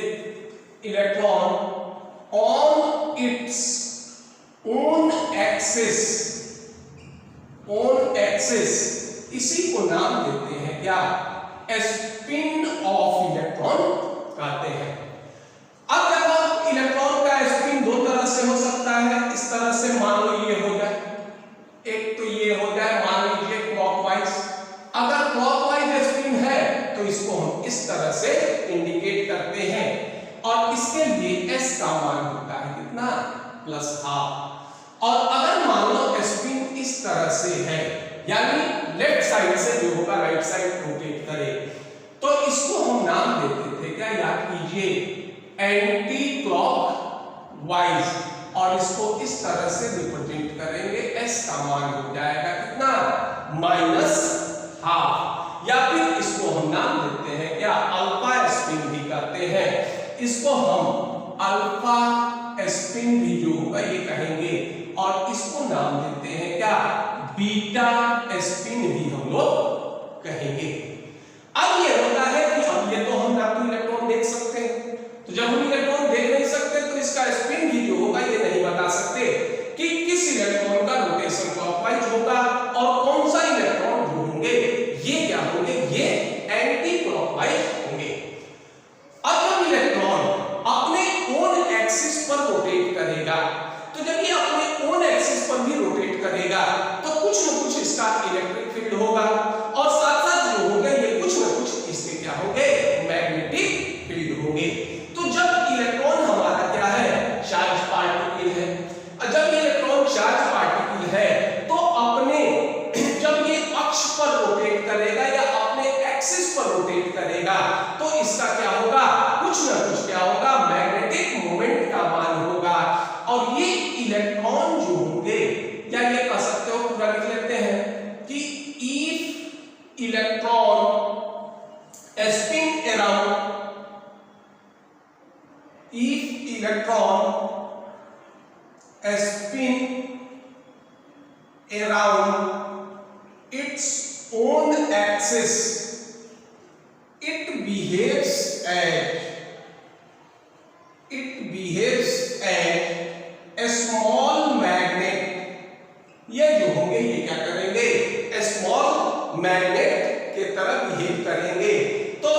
electron on its own axis, इसी को नाम देते हैं क्या, स्पिन ऑफ इलेक्ट्रॉन कहते हैं। अब देखो इलेक्ट्रॉन का स्पिन दो तरह से हो सकता है। इस तरह से मान लो ये हो जाए, एक तो ये हो जाए मान लीजिए क्लॉकवाइज। अगर क्लॉकवाइज स्पिन है तो इसको हम इस तरह से इंडिकेट करते हैं और इसके लिए S का मान होता है कितना, +½ और अगर मान लो स्पिन इस तरह से है यानी लेफ्ट साइड से जो होगा राइट साइड रोटेट करे तो इसको हम नाम देते थे क्या, याद कीजिए एंटी क्लॉकवाइज और इसको इस तरह से रिप्रेजेंट करेंगे। S का मान हो जाएगा कितना, -½ या फिर इसको हम नाम देते हैं क्या, अल्फा स्पिन भी कहते हैं। इसको हम अल्फा स्पिन भी जो होगा ये कहेंगे और इसको नाम देते हैं क्या, बीटा स्पिन भी हम लोग कहेंगे। अब ये होता है कि अब ये तो हम ना तो इलेक्ट्रॉन देख सकते हैं, तो जब हम इलेक्ट्रॉन देख नहीं सकते तो इसका स्पिन भी जो होगा ये नहीं बता सकते कि किस इलेक्ट्रॉन का रोटेशन क्लॉकवाइज होगा और कौन सा इलेक्ट्रॉन जो होंगे ये क्या होंगे, ये एंटी क्लॉकवाइज होंगे। अब जब इलेक्ट्रॉन अपने ओन एक्सिस पर रोटेट करेगा तो जब ये अपने ओन एक्सिस पर भी रोटेट करेगा तो कुछ न कुछ इसका इलेक्ट्रिक फील्ड होगा और साथ साथ जो होगा ये कुछ न कुछ इसके क्या होंगे, मैग्नेटिक फील्ड होंगे। तो जब इलेक्ट्रॉन हमारा क्या है, चार्ज पार्टिकल है, और जब इलेक्ट्रॉन चार्ज पार्टिकल है तो अपने जब ये अक्ष पर रोटेट करेगा या अपने एक्सिस पर रोटेट करेगा तो इसका क्या होगा, कुछ न कुछ क्या होगा, मैग्नेटिक मोमेंट का मान होगा। और ये इलेक्ट्रॉन जो होंगे या ये कह सकते हो पूरा लिख लेते हैं कि if electron spin around, if electron spin around its own axis, it behaves as a small magnet। ये जो होंगे ये क्या करेंगे, स्मॉल मैग्नेट के तरह बिहेव करेंगे। तो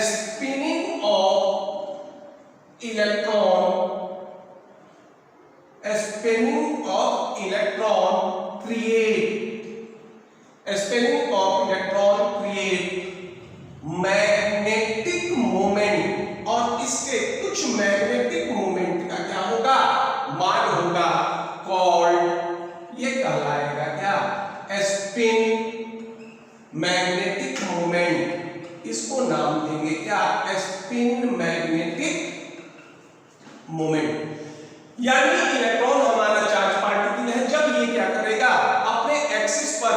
spinning of electron create magnetic moment और इसके कुछ मैग्नेटिक मोमेंट का क्या होगा, मान होगा, कॉल्ड ये कहलाएगा क्या, स्पिन मैग्नेटिक मोमेंट। इसको नाम देंगे क्या, स्पिन मैग्नेटिक मोमेंट। यानी इलेक्ट्रॉन हमारा चार्ज पार्टिकल है, जब ये क्या करेगा, अपने एक्सिस पर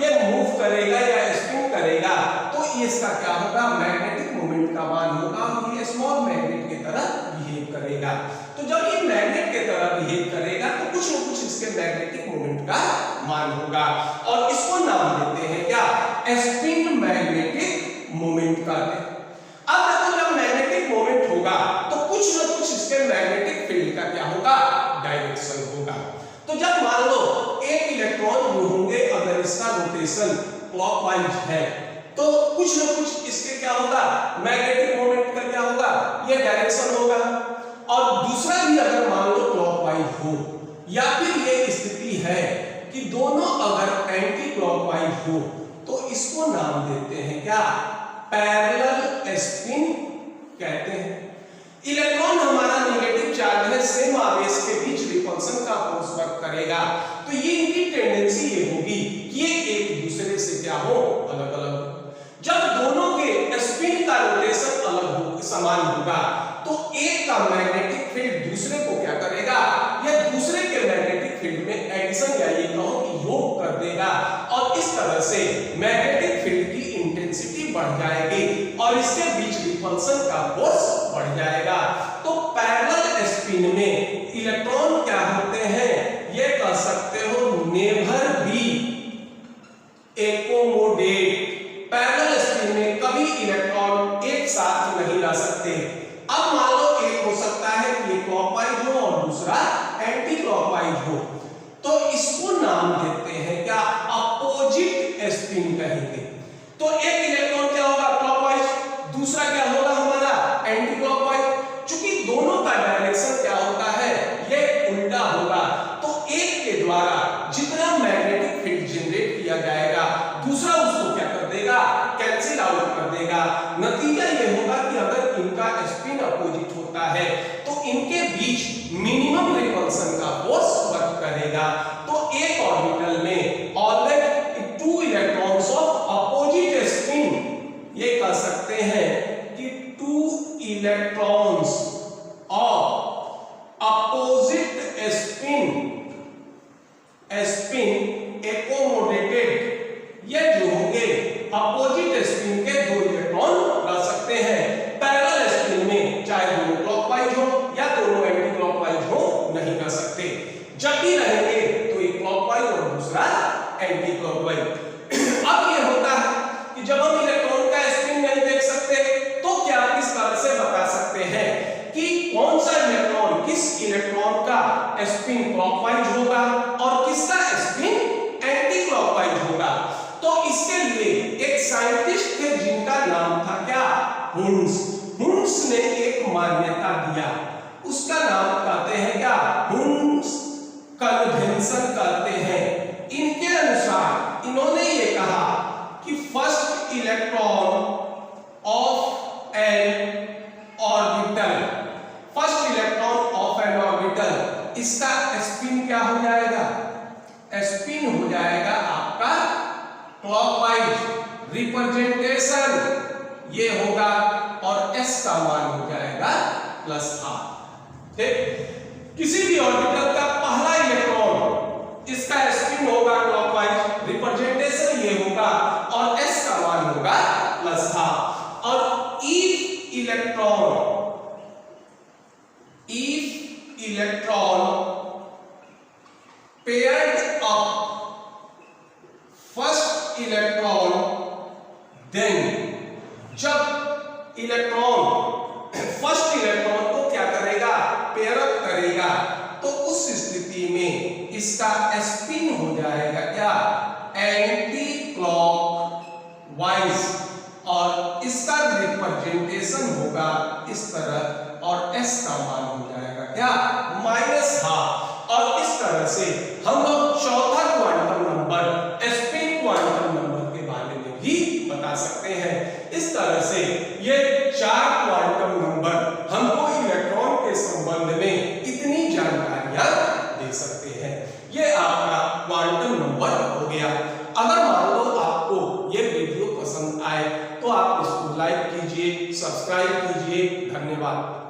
ये मूव करेगा या स्पिन करेगा तो इसका क्या होगा, मैग्नेटिक मोमेंट का मान होगा और ये स्मॉल मैग्नेट की तरह बिहेव करेगा। तो जब ये मैग्नेट की तरह बिहेव करेगा तो कुछ न कुछ इसके मैग्नेटिक मोमेंट का मान होगा और इसको नाम देते हैं क्या, स्पिन मैग्नेटिक मोमेंट का। अब देखो जब मैग्नेटिक मोमेंट होगा तो कुछ न कुछ इसके मैग्नेटिक फील्ड का क्या होगा, डायरेक्शन होगा। तो जब मान लो एक इलेक्ट्रॉन जो होंगे अगर इसका रोटेशन क्लॉकवाइज है तो कुछ ना कुछ इसके क्या होगा, मैग्नेटिक मोमेंट का क्या होगा, ये डायरेक्शन होगा। और दूसरा भी अगर मान लो क्लॉकवाइज हो, या फिर ये स्थिति है कि दोनों अगर एंटी क्लॉकवाइज हो, तो इसको नाम देते हैं क्या, पैरेलल स्पिन कहते हैं। इलेक्ट्रॉन हमारा नेगेटिव चार्ज है, सेम आवेश के बीच रिपल्सन का फोर्स वर्क करेगा, तो ये इनकी टेंडेंसी ये होगी कि ये एक दूसरे से क्या हो, अलग अलग। जब दोनों के स्पिन का रोटेशन अलग हो, समान होगा, तो एक का मैग्नेटिक फील्ड दूसरे को क्या करेगा, या दूसरे के मैग्नेटिक फील्ड में एडिशन या ये कहो कि योग कर देगा, और इस तरह से मैग्नेटिक फील्ड की इंटेंसिटी बढ़ जाएगी और इसके बीच रिपल्सन का फोर्स बढ़ जाएगा। तो पैरेलल स्पिन में इलेक्ट्रॉन क्या होते हैं, ये कह सकते हो never be accommodate. Parallel spin में कभी इलेक्ट्रॉन एक साथ नहीं ला सकते। अब मान लो एक हो सकता है कि ये क्लॉकवाइज हो और दूसरा एंटी क्लॉकवाइज हो, तो इसको नाम देते हैं क्या, अपोजिट स्पिन कहेंगे। तो एक इलेक्ट्रॉन क्या होगा, क्लॉकवाइज, दूसरा क्या होगा हमारा एंटी क्लॉकवाइज। चूंकि दोनों का डायरेक्शन क्या होता है, ये उल्टा होगा, तो एक के द्वारा जितना मैग्नेटिक फील्ड जनरेट किया जाएगा, दूसरा उसको क्या कर देगा, कैंसिल आउट कर देगा। नतीजा ये होगा कि अगर इनका स्पिन अपोजिट होता है, तो इनके बीच मिनिमम रिपल्सन का फोर्स वर्क करेगा। तो एक ऑर्बिटल में always two electrons of opposite spin, ये कह सकते हैं कि two electrons of opposite spin accommodated, ये जो होंगे अपोजिट स्पिन के दो इलेक्ट्रॉन रह सकते हैं। पैरेलल स्पिन में चाहे दोनों क्लॉकवाइज हो या दोनों एंटी क्लॉकवाइज हो, नहीं कर सकते। जब भी रहेंगे तो एक क्लॉकवाइज और दूसरा एंटी क्लॉकवाइज। अब ये होता है कि जब हम इलेक्ट्रॉन का स्पिन नहीं देख सकते, तो क्या किस तरह से बता सकते हैं कि कौन सा इलेक्ट्रॉन, किस इलेक्ट्रॉन का स्पिन क्लॉकवाइज होगा और किसका स्पिन एंटी क्लॉकवाइज होगा। तो इसके लिए एक साइंटिस्ट थे जिनका नाम था क्या, हुन्स। हुन्स ने एक मान्यता दिया, उसका नाम कहते हैं क्या, हुन्स कन्वेंशन कहते हैं। इनके अनुसार इन्होंने ये कहा कि first electron of N orbital, first electron of N orbital, इसका स्पिन क्या हो जाएगा, स्पिन हो जाएगा आपका क्लॉकवाइज रिप्रेजेंटेशन, ये होगा, और s का मान हो जाएगा +12। ठीक, किसी भी ऑर्बिटल का पहला इलेक्ट्रॉन, इसका स्पिन होगा क्लॉकवाइज, रिप्रेजेंटेशन ये होगा, और s का मान होगा +12। और if electron paired up first electron, then जब इलेक्ट्रॉन फर्स्ट इलेक्ट्रॉन को क्या करेगा, पेयर अप करेगा, तो उस स्थिति में इसका स्पिन हो जाएगा क्या, एंटी क्लॉकवाइज, और इसका रिप्रेजेंटेशन होगा इस तरह, और s का मान हो जाएगा क्या, -12। और इस तरह से हम लोग चौथा quantum number, spin quantum number के बारे में भी बता सकते हैं। इस तरह से ये 4 क्वांटम नंबर हमको इलेक्ट्रॉन के संबंध में इतनी जानकारियां दे सकते हैं। ये आपका क्वांटम नंबर हो गया। अगर मान लो आपको ये वीडियो पसंद आए, तो आप इसको लाइक कीजिए, सब्सक्राइब कीजिए। धन्यवाद।